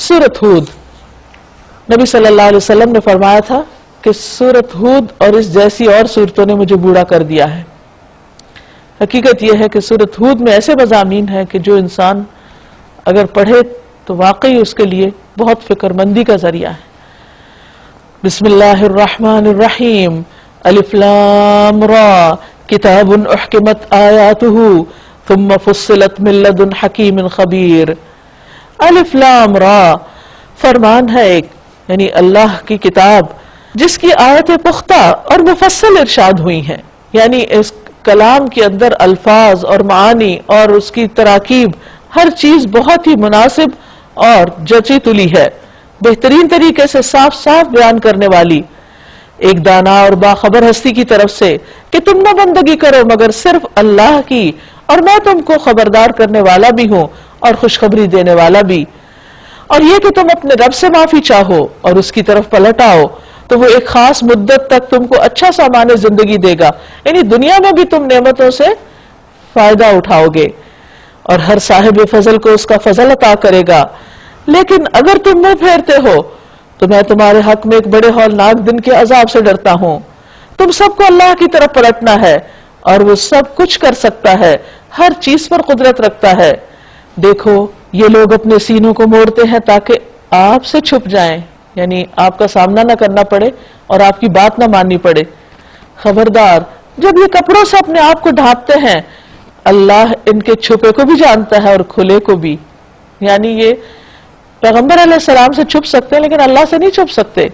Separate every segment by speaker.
Speaker 1: سورۃ ہود، نبی صلی اللہ علیہ وسلم نے فرمایا تھا کہ سورۃ ہود اور اس جیسی اور سورتوں نے مجھے بوڑھا کر دیا ہے. حقیقت یہ ہے کہ سورۃ ہود میں ایسے مضامین ہیں کہ جو انسان اگر پڑھے تو واقعی اس کے لیے بہت فکر مندی کا ذریعہ ہے. بسم اللہ الرحمن الرحیم. الف لام را کتاب احکمت آیاتہ ثم فصلت من لدن حکیم خبیر. الف لام را فرمان ہے ایک، یعنی اللہ کی کتاب جس کی آیتیں پختہ اور مفصل ارشاد ہوئی ہیں، یعنی اس کلام کے اندر الفاظ اور معانی اور اس کی تراکیب ہر چیز بہت ہی مناسب اور جچی تلی ہے، بہترین طریقے سے صاف صاف بیان کرنے والی، ایک دانا اور باخبر ہستی کی طرف سے کہ تم نہ بندگی کرو مگر صرف اللہ کی، اور میں تم کو خبردار کرنے والا بھی ہوں اور خوشخبری دینے والا بھی. اور یہ کہ تم اپنے رب سے معافی چاہو اور اس کی طرف پلٹ آؤ تو وہ ایک خاص مدت تک تم کو اچھا سامان زندگی دے گا، یعنی دنیا میں بھی تم نعمتوں سے فائدہ اٹھاؤ گے اور ہر صاحب فضل کو اس کا فضل عطا کرے گا. لیکن اگر تم منہ پھیرتے ہو تو میں تمہارے حق میں ایک بڑے ہولناک دن کے عذاب سے ڈرتا ہوں. تم سب کو اللہ کی طرف پلٹنا ہے اور وہ سب کچھ کر سکتا ہے، ہر چیز پر قدرت رکھتا ہے. دیکھو یہ لوگ اپنے سینوں کو موڑتے ہیں تاکہ آپ سے چھپ جائیں، یعنی آپ کا سامنا نہ کرنا پڑے اور آپ کی بات نہ ماننی پڑے. خبردار جب یہ کپڑوں سے اپنے آپ کو ڈھانپتے ہیں، اللہ ان کے چھپے کو بھی جانتا ہے اور کھلے کو بھی. یعنی یہ پیغمبر علیہ السلام سے چھپ سکتے ہیں لیکن اللہ سے نہیں چھپ سکتے.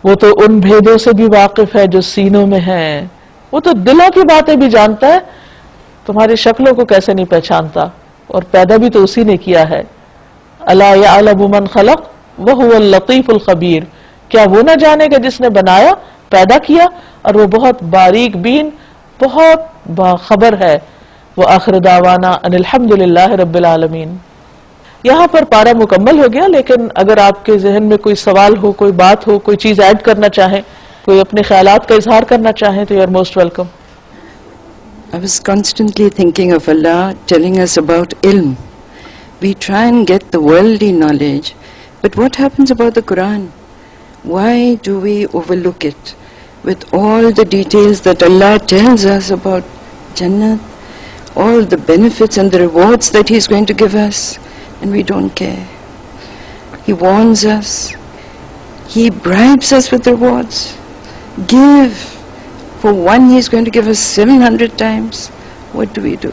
Speaker 1: وہ تو ان بھیدوں سے بھی واقف ہے جو سینوں میں ہیں، وہ تو دلوں کی باتیں بھی جانتا ہے، تمہاری شکلوں کو کیسے نہیں پہچانتا، اور پیدا بھی تو اسی نے کیا ہے. الا یعلم من خلق وهو اللطیف الخبیر. کیا وہ نہ جانے گا جس نے بنایا، پیدا کیا، اور وہ بہت باریک بین، بہت باخبر ہے. وآخر دعوانا ان الحمد للہ رب العالمین. یہاں پر پارہ مکمل ہو گیا، لیکن اگر آپ کے ذہن میں کوئی سوال ہو، کوئی بات ہو، کوئی چیز ایڈ کرنا چاہیں، کوئی اپنے خیالات کا اظہار کرنا چاہیں تو you are most welcome.
Speaker 2: I was constantly thinking of Allah telling us about ilm. We try and get the worldly knowledge, but what happens about the Quran? Why do we overlook it? With all the details that Allah tells us about Jannah, all the benefits and the rewards that He is going to give us, and we don't care. He warns us. He bribes us with rewards. Give. For one, He is going to give us 700 times. What do we do?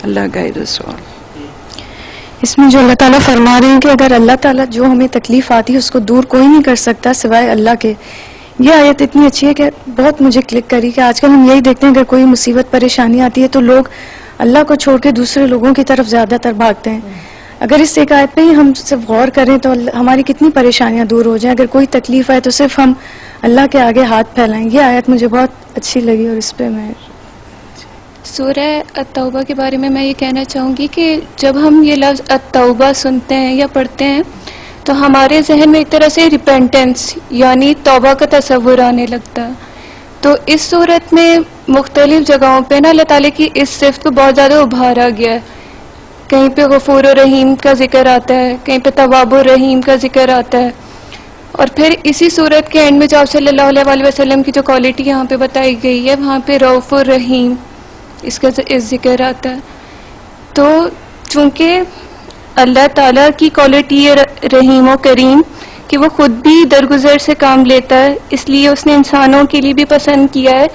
Speaker 2: Allah guide us all.
Speaker 3: اس میں جو اللہ تعالیٰ فرما رہے ہیں کہ اگر اللہ تعالیٰ جو ہمیں تکلیف آتی ہے اس کو دور کوئی نہیں کر سکتا سوائے اللہ کے. یہ آیت اتنی اچھی ہے کہ بہت مجھے کلک کری کہ آج کل ہم یہی دیکھتے ہیں اگر کوئی مصیبت پریشانی آتی ہے تو لوگ اللہ کو چھوڑ کے دوسرے لوگوں کی طرف زیادہ تر بھاگتے ہیں. اگر اس ایک آیت پہ ہی ہم صرف غور کریں تو ہماری کتنی پریشانیاں دور ہو جائیں. اگر کوئی تکلیف آئے تو صرف ہم اللہ کے آگے ہاتھ پھیلائیں. یہ آیت مجھے بہت اچھی لگی اور اس پہ میں
Speaker 4: سورہ التوبہ کے بارے میں یہ کہنا چاہوں گی کہ جب ہم یہ لفظ التوبہ سنتے ہیں یا پڑھتے ہیں تو ہمارے ذہن میں ایک طرح سے ریپینٹنس یعنی توبہ کا تصور آنے لگتا ہے. تو اس صورت میں مختلف جگہوں پہ اللہ تعالیٰ کی اس صفت کو بہت زیادہ ابھارا گیا ہے. کہیں پہ غفور و رحیم کا ذکر آتا ہے، کہیں پہ تواب الرحیم کا ذکر آتا ہے، اور پھر اسی صورت کے اینڈ میں جو آپ صلی اللہ علیہ وسلم کی جو کوالٹی یہاں پہ بتائی گئی ہے وہاں پہ رؤوف الرحیم اس کا ذکر آتا ہے. تو چونکہ اللہ تعالیٰ کی کوالٹی ہے رحیم و کریم کہ وہ خود بھی درگزر سے کام لیتا ہے، اس لیے اس نے انسانوں کے لیے بھی پسند کیا ہے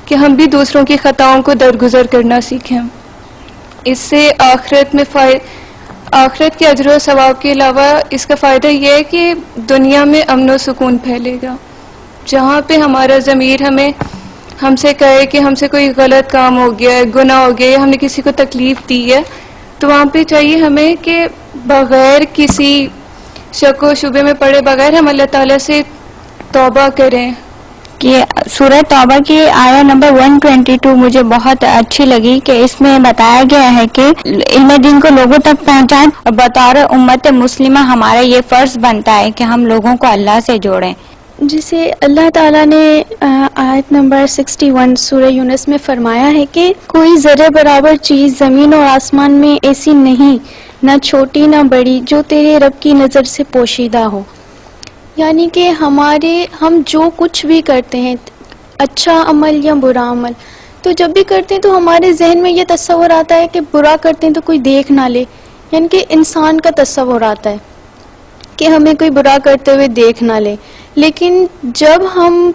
Speaker 4: کہ ہم بھی دوسروں کی خطاؤں کو درگزر کرنا سیکھیں. اس سے آخرت کے اجر و ثواب کے علاوہ اس کا فائدہ یہ ہے کہ دنیا میں امن و سکون پھیلے گا. جہاں پہ ہمارا ضمیر ہم سے کہے کہ ہم سے کوئی غلط کام ہو گیا ہے، گناہ ہو گیا ہے، ہم نے کسی کو تکلیف دی ہے، تو وہاں پہ چاہیے ہمیں کہ بغیر کسی شک و شبے میں پڑے بغیر ہم اللہ تعالیٰ سے توبہ کریں.
Speaker 5: کہ سورہ توبہ کی آیا نمبر 122 مجھے بہت اچھی لگی کہ اس میں بتایا گیا ہے کہ علم دین کو لوگوں تک پہنچائیں، اور بطور امت مسلمہ ہمارا یہ فرض بنتا ہے کہ ہم لوگوں کو اللہ سے جوڑیں.
Speaker 3: جسے اللہ تعالیٰ نے آیت نمبر 61 سورہ یونس میں فرمایا ہے کہ کوئی ذرے برابر چیز زمین اور آسمان میں ایسی نہیں
Speaker 4: نہ چھوٹی نہ بڑی، جو تیرے رب کی نظر سے پوشیدہ ہو. یعنی کہ ہم جو کچھ بھی کرتے ہیں، اچھا عمل یا برا عمل، تو جب بھی کرتے ہیں تو ہمارے ذہن میں یہ تصور آتا ہے کہ برا کرتے ہیں تو کوئی دیکھ نہ لے. یعنی کہ انسان کا تصور آتا ہے کہ ہمیں کوئی برا کرتے ہوئے دیکھ نہ لے. لیکن جب ہم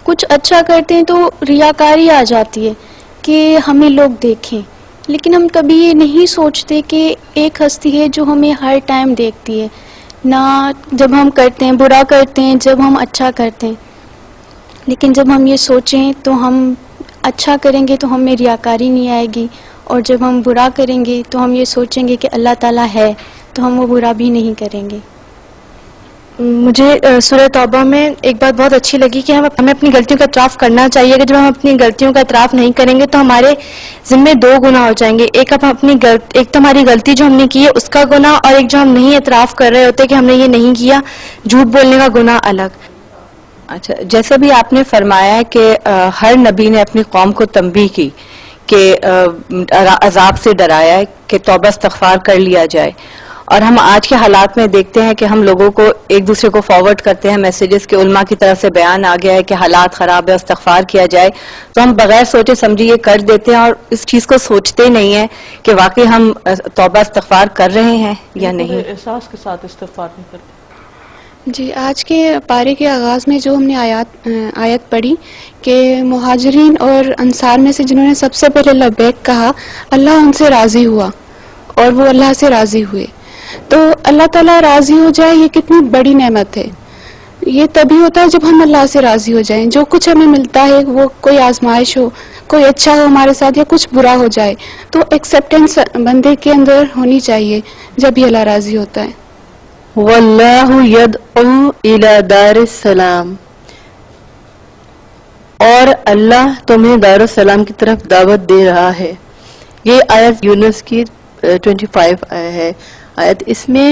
Speaker 4: کچھ اچھا کرتے ہیں تو ریاکاری آ جاتی ہے کہ ہمیں لوگ دیکھیں. لیکن ہم کبھی یہ نہیں سوچتے کہ ایک ہستی ہے جو ہمیں ہر ٹائم دیکھتی ہے، نہ جب ہم کرتے ہیں برا کرتے ہیں، جب ہم اچھا کرتے ہیں. لیکن جب ہم یہ سوچیں تو ہم اچھا کریں گے تو ہمیں ریاکاری نہیں آئے گی، اور جب ہم برا کریں گے تو ہم یہ سوچیں گے کہ اللہ تعالیٰ ہے تو ہم وہ برا بھی نہیں کریں گے.
Speaker 3: مجھے سورہ توبہ میں ایک بات بہت اچھی لگی کہ ہمیں اپنی غلطیوں کا اعتراف کرنا چاہیے کہ جب ہم اپنی غلطیوں کا اعتراف نہیں کریں گے تو ہمارے ذمے دو گناہ ہو جائیں گے. ایک تو ہماری غلطی جو ہم نے کی ہے اس کا گناہ، اور ایک جو ہم نہیں اعتراف کر رہے ہوتے کہ ہم نے یہ نہیں کیا، جھوٹ بولنے کا گناہ الگ.
Speaker 6: اچھا، جیسا بھی آپ نے فرمایا کہ ہر نبی نے اپنی قوم کو تنبیہ کی کہ عذاب سے ڈرایا ہے کہ توبہ استغفار کر لیا جائے. اور ہم آج کے حالات میں دیکھتے ہیں کہ ہم لوگوں کو ایک دوسرے کو فارورڈ کرتے ہیں میسیجز کہ علماء کی طرف سے بیان آ گیا ہے کہ حالات خراب ہے، استغفار کیا جائے، تو ہم بغیر سوچے سمجھے یہ کر دیتے ہیں اور اس چیز کو سوچتے نہیں ہیں کہ واقعی ہم توبہ استغفار کر رہے ہیں یا نہیں.
Speaker 1: احساس کے ساتھ استغفار نہیں کرتے.
Speaker 7: جی، آج کے پارے کے آغاز میں جو ہم نے آیت پڑھی کہ مہاجرین اور انصار میں سے جنہوں نے سب سے پہلے لبیک کہا، اللہ ان سے راضی ہوا اور وہ اللہ سے راضی ہوئے. تو اللہ تعالیٰ راضی ہو جائے یہ کتنی بڑی نعمت ہے. یہ تبھی ہوتا ہے جب ہم اللہ سے راضی ہو جائیں. جو کچھ ہمیں ملتا ہے، وہ کوئی آزمائش ہو، کوئی اچھا ہو ہمارے ساتھ یا کچھ برا ہو جائے، تو ایکسیپٹنس بندے کے اندر ہونی چاہیے جب ہی اللہ راضی ہوتا ہے.
Speaker 8: واللہ یدعو الی دار السلام، اور اللہ تمہیں دار السلام کی طرف دعوت دے رہا ہے. یہ آیت یونس کی 25 ہے آیت. اس میں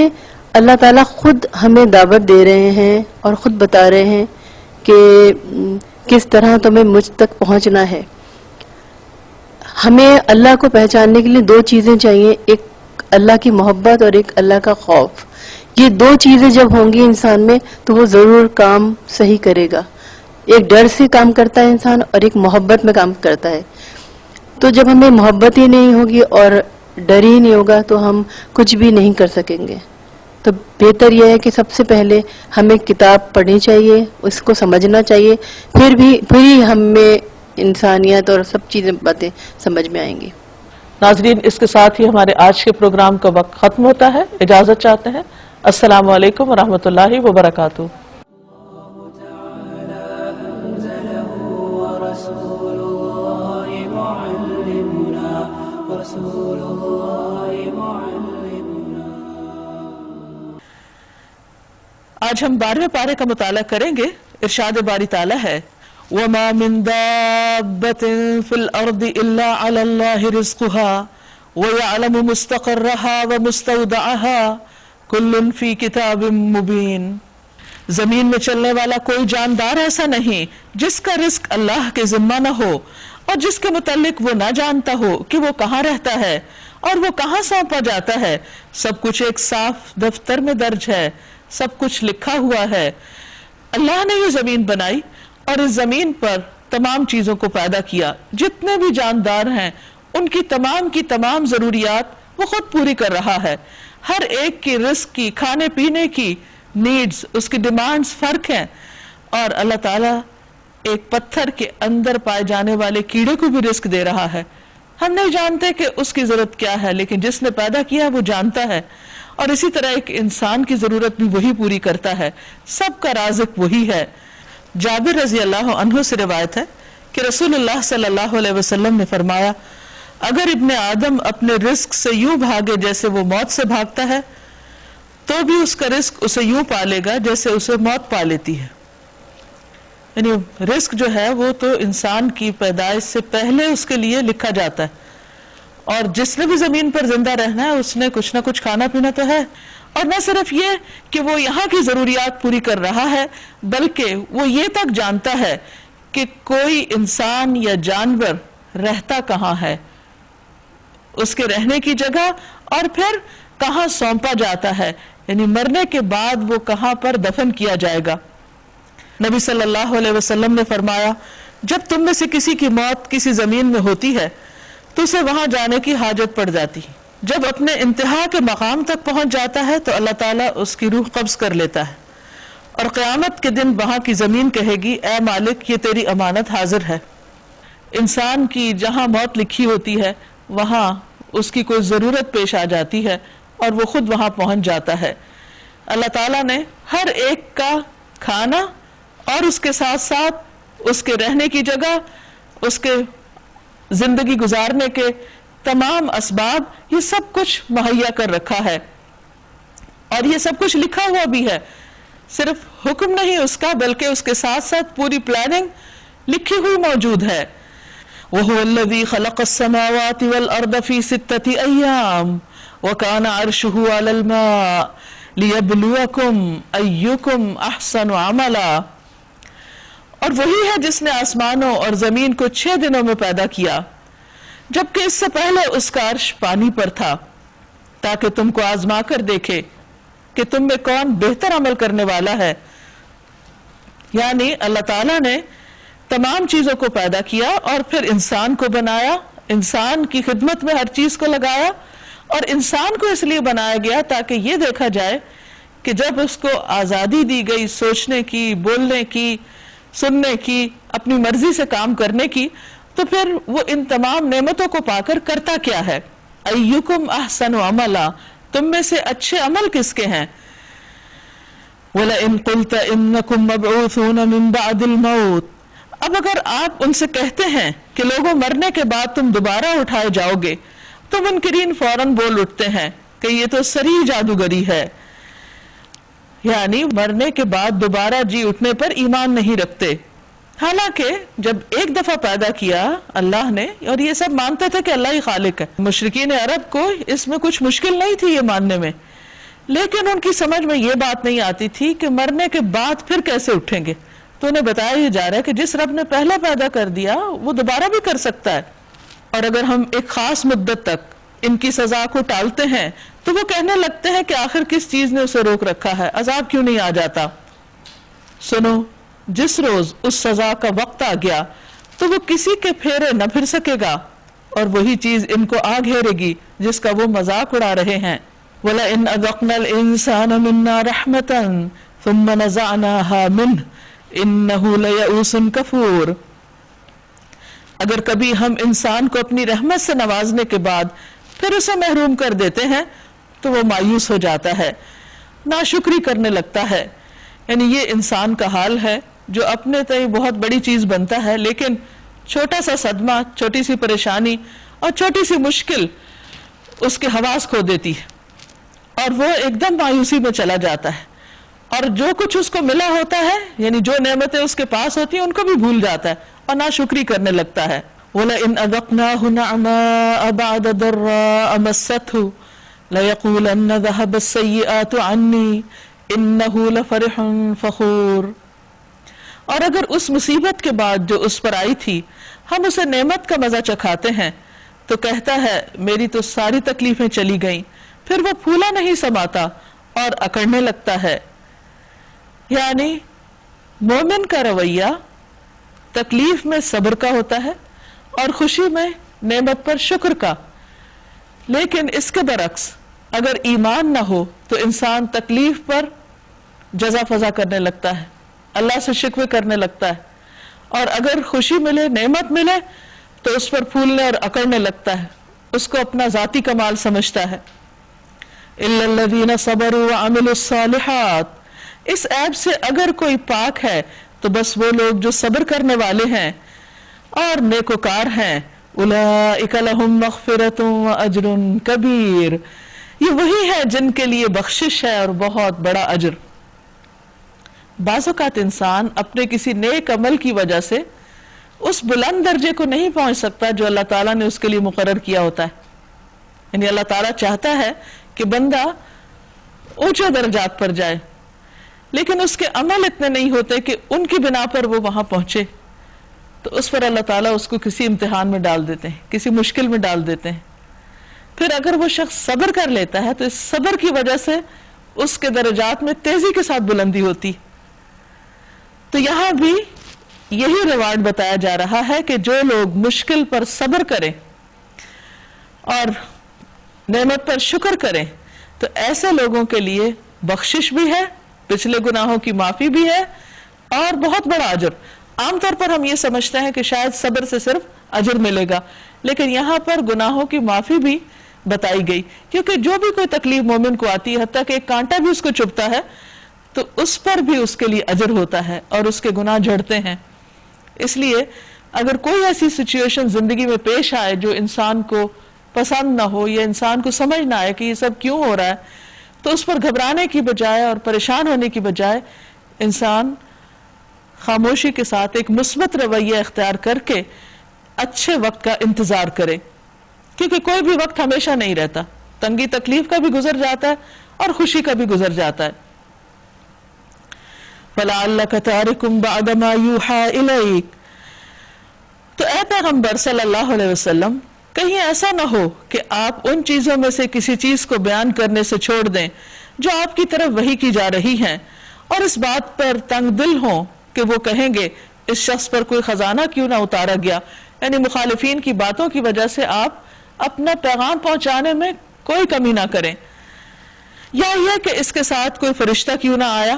Speaker 8: اللہ تعالیٰ خود ہمیں دعوت دے رہے ہیں اور خود بتا رہے ہیں کہ کس طرح تمہیں مجھ تک پہنچنا ہے. ہمیں اللہ کو پہچاننے کے لیے دو چیزیں چاہیے، ایک اللہ کی محبت اور ایک اللہ کا خوف. یہ دو چیزیں جب ہوں گی انسان میں تو وہ ضرور کام صحیح کرے گا. ایک ڈر سے کام کرتا ہے انسان اور ایک محبت میں کام کرتا ہے. تو جب ہمیں محبت ہی نہیں ہوگی اور ڈر ہی نہیں ہوگا تو ہم کچھ بھی نہیں کر سکیں گے. تو بہتر یہ ہے کہ سب سے پہلے ہمیں کتاب پڑھنی چاہیے، اس کو سمجھنا چاہیے، پھر ہی ہمیں انسانیت اور سب چیزیں باتیں سمجھ میں آئیں گی.
Speaker 1: ناظرین، اس کے ساتھ ہی ہمارے آج کے پروگرام کا وقت ختم ہوتا ہے. اجازت چاہتے ہیں. السلام علیکم ورحمۃ اللہ وبرکاتہ. آج ہم 12ویں پارے کا مطالعہ کریں گے. ارشاد باری تعالیٰ ہے وَمَا مِن دَابَّةٍ فِي الْأَرْضِ إِلَّا عَلَى اللَّهِ رِزْقُهَا وَيَعْلَمُ مُسْتَقَرَّهَا وَمُسْتَوْدَعَهَا كُلٌّ فِي كِتَابٍ مُبِينٍ. زمین میں چلنے والا کوئی جاندار ایسا نہیں جس کا رزق اللہ کے ذمہ نہ ہو اور جس کے متعلق وہ نہ جانتا ہو کہ وہ کہاں رہتا ہے اور وہ کہاں سونپا جاتا ہے. سب کچھ ایک صاف دفتر میں درج ہے، سب کچھ لکھا ہوا ہے. اللہ نے یہ زمین بنائی اور اس زمین پر تمام چیزوں کو پیدا کیا. جتنے بھی جاندار ہیں ان کی تمام ضروریات وہ خود پوری کر رہا ہے. ہر ایک کی رزق کی، کھانے پینے کی نیڈز، اس کی ڈیمانڈز فرق ہیں. اور اللہ تعالیٰ ایک پتھر کے اندر پائے جانے والے کیڑے کو بھی رزق دے رہا ہے. ہم نہیں جانتے کہ اس کی ضرورت کیا ہے، لیکن جس نے پیدا کیا وہ جانتا ہے. اور اسی طرح ایک انسان کی ضرورت بھی وہی پوری کرتا ہے. سب کا رازق وہی ہے. جابر رضی اللہ عنہ سے روایت ہے کہ رسول اللہ صلی اللہ علیہ وسلم نے فرمایا اگر ابن آدم اپنے رزق سے یوں بھاگے جیسے وہ موت سے بھاگتا ہے تو بھی اس کا رزق اسے یوں پالے گا جیسے اسے موت پا لیتی ہے. یعنی رزق جو ہے وہ تو انسان کی پیدائش سے پہلے اس کے لیے لکھا جاتا ہے، اور جس نے بھی زمین پر زندہ رہنا ہے اس نے کچھ نہ کچھ کھانا پینا تو ہے. اور نہ صرف یہ کہ وہ یہاں کی ضروریات پوری کر رہا ہے بلکہ وہ یہ تک جانتا ہے کہ کوئی انسان یا جانور رہتا کہاں ہے. اس کے رہنے کی جگہ اور پھر کہاں سونپا جاتا ہے، یعنی مرنے کے بعد وہ کہاں پر دفن کیا جائے گا۔ نبی صلی اللہ علیہ وسلم نے فرمایا جب تم میں سے کسی کی موت کسی زمین میں ہوتی ہے تو اسے وہاں جانے کی حاجت پڑ جاتی، جب اپنے انتہا کے مقام تک پہنچ جاتا ہے تو اللہ تعالیٰ اس کی روح قبض کر لیتا ہے، اور قیامت کے دن وہاں کی زمین کہے گی اے مالک یہ تیری امانت حاضر ہے۔ انسان کی جہاں موت لکھی ہوتی ہے وہاں اس کی کوئی ضرورت پیش آ جاتی ہے اور وہ خود وہاں پہنچ جاتا ہے۔ اللہ تعالیٰ نے ہر ایک کا کھانا اور اس کے ساتھ ساتھ اس کے رہنے کی جگہ، اس کے زندگی گزارنے کے تمام اسباب، یہ سب کچھ مہیا کر رکھا ہے، اور یہ سب کچھ لکھا ہوا بھی ہے، صرف حکم نہیں اس کا بلکہ اس کے ساتھ ساتھ پوری پلاننگ لکھی ہوئی موجود ہے۔ وَهُوَ الَّذِي خَلَقَ السَّمَاوَاتِ وَالْأَرْضَ فِي سِتَّةِ أَيَّامٍ وَكَانَ عَرْشُهُ عَلَى الْمَاءِ لِيَبْلُوَكُمْ أَيُّكُمْ أَحْسَنُ عَمَلًا، اور وہی ہے جس نے آسمانوں اور زمین کو 6 دنوں میں پیدا کیا، جبکہ اس سے پہلے اس کا عرش پانی پر تھا، تاکہ تم کو آزما کر دیکھے کہ تم میں کون بہتر عمل کرنے والا ہے۔ یعنی اللہ تعالیٰ نے تمام چیزوں کو پیدا کیا اور پھر انسان کو بنایا، انسان کی خدمت میں ہر چیز کو لگایا، اور انسان کو اس لیے بنایا گیا تاکہ یہ دیکھا جائے کہ جب اس کو آزادی دی گئی سوچنے کی، بولنے کی، سننے کی، اپنی مرضی سے کام کرنے کی، تو پھر وہ ان تمام نعمتوں کو پا کر کرتا کیا ہے؟ ایکم احسن عملا، تم میں سے اچھے عمل کس کے ہیں؟ وَلَئِن قُلْتَ إِنَّكُمْ مَبْعُوثُونَ مِن بَعْدِ الْمَوْتِ، اب اگر آپ ان سے کہتے ہیں کہ لوگوں مرنے کے بعد تم دوبارہ اٹھائے جاؤ گے، تو منکرین فوراً بول اٹھتے ہیں کہ یہ تو صریح جادوگری ہے، یعنی مرنے کے بعد دوبارہ جی اٹھنے پر ایمان نہیں رکھتے۔ حالانکہ جب ایک دفعہ پیدا کیا اللہ نے، اور یہ سب مانتے تھے کہ اللہ ہی خالق ہے، مشرکین عرب کو اس میں کچھ مشکل نہیں تھی یہ ماننے میں، لیکن ان کی سمجھ میں یہ بات نہیں آتی تھی کہ مرنے کے بعد پھر کیسے اٹھیں گے۔ تو انہیں بتایا ہی جا رہا ہے کہ جس رب نے پہلا پیدا کر دیا وہ دوبارہ بھی کر سکتا ہے، اور اگر ہم ایک خاص مدت تک ان کی سزا کو ٹالتے ہیں تو وہ کہنے لگتے ہیں کہ آخر کس چیز نے اسے روک رکھا ہے، عذاب کیوں نہیں آ جاتا۔ سنو، جس روز اس سزا کا وقت آ گیا تو وہ کسی کے پھیرے نہ پھر سکے گا، اور وہی چیز ان کو آ گھیرے گی جس کا وہ مذاق اڑا رہے ہیں۔ وَلَئِنْ أَذَقْنَا الْإِنسَانَ مِنَّا رَحْمَةً ثُمَّ نَزَعْنَاهَا مِنْهُ إِنَّهُ لَيَئُوسٌ كَفُورٌ، اگر کبھی ہم انسان کو اپنی رحمت سے نوازنے کے بعد پھر اسے محروم کر دیتے ہیں تو وہ مایوس ہو جاتا ہے، ناشکری کرنے لگتا ہے۔ یعنی یہ انسان کا حال ہے جو اپنے تئیں بہت بڑی چیز بنتا ہے، لیکن چھوٹا سا صدمہ، چھوٹی سی پریشانی اور چھوٹی سی مشکل اس کے حواس کھو دیتی ہے، اور وہ ایک دم مایوسی میں چلا جاتا ہے، اور جو کچھ اس کو ملا ہوتا ہے، یعنی جو نعمتیں اس کے پاس ہوتی ہیں ان کو بھی بھول جاتا ہے اور ناشکری کرنے لگتا ہے۔ وَلَئِنْ أَذَقْنَاهُ نَعْمَاءَ بَعْدَ ضَرَّاءَ مَسَّتْهُ لَيَقُولَنَّ ذَهَبَ السَّيِّئَاتُ عَنِّي إِنَّهُ لَفَرِحٌ فَخُورٌ، اور اگر اس مصیبت کے بعد جو اس پر آئی تھی ہم اسے نعمت کا مزہ چکھاتے ہیں تو کہتا ہے میری تو ساری تکلیفیں چلی گئیں، پھر وہ پھولا نہیں سماتا اور اکڑنے لگتا ہے۔ یعنی مومن کا رویہ تکلیف میں صبر کا ہوتا ہے اور خوشی میں نعمت پر شکر کا، لیکن اس کے برعکس اگر ایمان نہ ہو تو انسان تکلیف پر جزا فضا کرنے لگتا ہے، اللہ سے شکوے کرنے لگتا ہے، اور اگر خوشی ملے، نعمت ملے تو اس پر پھولنے اور اکڑنے لگتا ہے، اس کو اپنا ذاتی کمال سمجھتا ہے۔ إِلَّا الَّذِينَ صَبَرُوا وَعَمِلُوا الصَّالِحَاتِ، اس عیب سے اگر کوئی پاک ہے تو بس وہ لوگ جو صبر کرنے والے ہیں اور نیکوکار ہیں، اولئک لہم مغفرۃ واجر کبیر، یہ وہی ہے جن کے لیے بخشش ہے اور بہت بڑا اجر۔ بعض اوقات انسان اپنے کسی نیک عمل کی وجہ سے اس بلند درجے کو نہیں پہنچ سکتا جو اللہ تعالیٰ نے اس کے لیے مقرر کیا ہوتا ہے، یعنی اللہ تعالیٰ چاہتا ہے کہ بندہ اونچے درجات پر جائے، لیکن اس کے عمل اتنے نہیں ہوتے کہ ان کی بنا پر وہ وہاں پہنچے، تو اس پر اللہ تعالیٰ اس کو کسی امتحان میں ڈال دیتے ہیں، کسی مشکل میں ڈال دیتے ہیں۔ پھر اگر وہ شخص صبر کر لیتا ہے تو اس صبر کی وجہ سے اس کے درجات میں تیزی کے ساتھ بلندی ہوتی. تو یہاں بھی یہی ریوارڈ بتایا جا رہا ہے کہ جو لوگ مشکل پر صبر کریں اور نعمت پر شکر کریں تو ایسے لوگوں کے لیے بخشش بھی ہے, پچھلے گناہوں کی معافی بھی ہے اور بہت بڑا اجر. عام طور پر ہم یہ سمجھتے ہیں کہ شاید صبر سے صرف اجر ملے گا, لیکن یہاں پر گناہوں کی معافی بھی بتائی گئی, کیونکہ جو بھی کوئی تکلیف مومن کو آتی ہے, حتیٰ کہ ایک کانٹا بھی اس کو چبھتا ہے تو اس پر بھی اس کے لیے اجر ہوتا ہے اور اس کے گناہ جھڑتے ہیں. اس لیے اگر کوئی ایسی سچویشن زندگی میں پیش آئے جو انسان کو پسند نہ ہو یا انسان کو سمجھ نہ آئے کہ یہ سب کیوں ہو رہا ہے, تو اس پر گھبرانے کی بجائے اور پریشان ہونے کی بجائے انسان خاموشی کے ساتھ ایک مثبت رویہ اختیار کر کے اچھے وقت کا انتظار کرے, کیونکہ کوئی بھی وقت ہمیشہ نہیں رہتا. تنگی تکلیف کا بھی گزر جاتا ہے اور خوشی کا بھی گزر جاتا ہے. فَلَعَلَّكَ تَارِكٌ بَعْدَ مَا يُوحَىٰ إِلَيْكَ, تو اے پیغمبر صلی اللہ علیہ وسلم کہیں ایسا نہ ہو کہ آپ ان چیزوں میں سے کسی چیز کو بیان کرنے سے چھوڑ دیں جو آپ کی طرف وحی کی جا رہی ہیں, اور اس بات پر تنگ دل ہوں کہ وہ کہیں گے اس شخص پر کوئی خزانہ کیوں نہ اتارا گیا. یعنی مخالفین کی باتوں کی وجہ سے آپ اپنا پیغام پہنچانے میں کوئی کمی نہ کریں, یا یہ کہ اس کے ساتھ کوئی فرشتہ کیوں نہ آیا.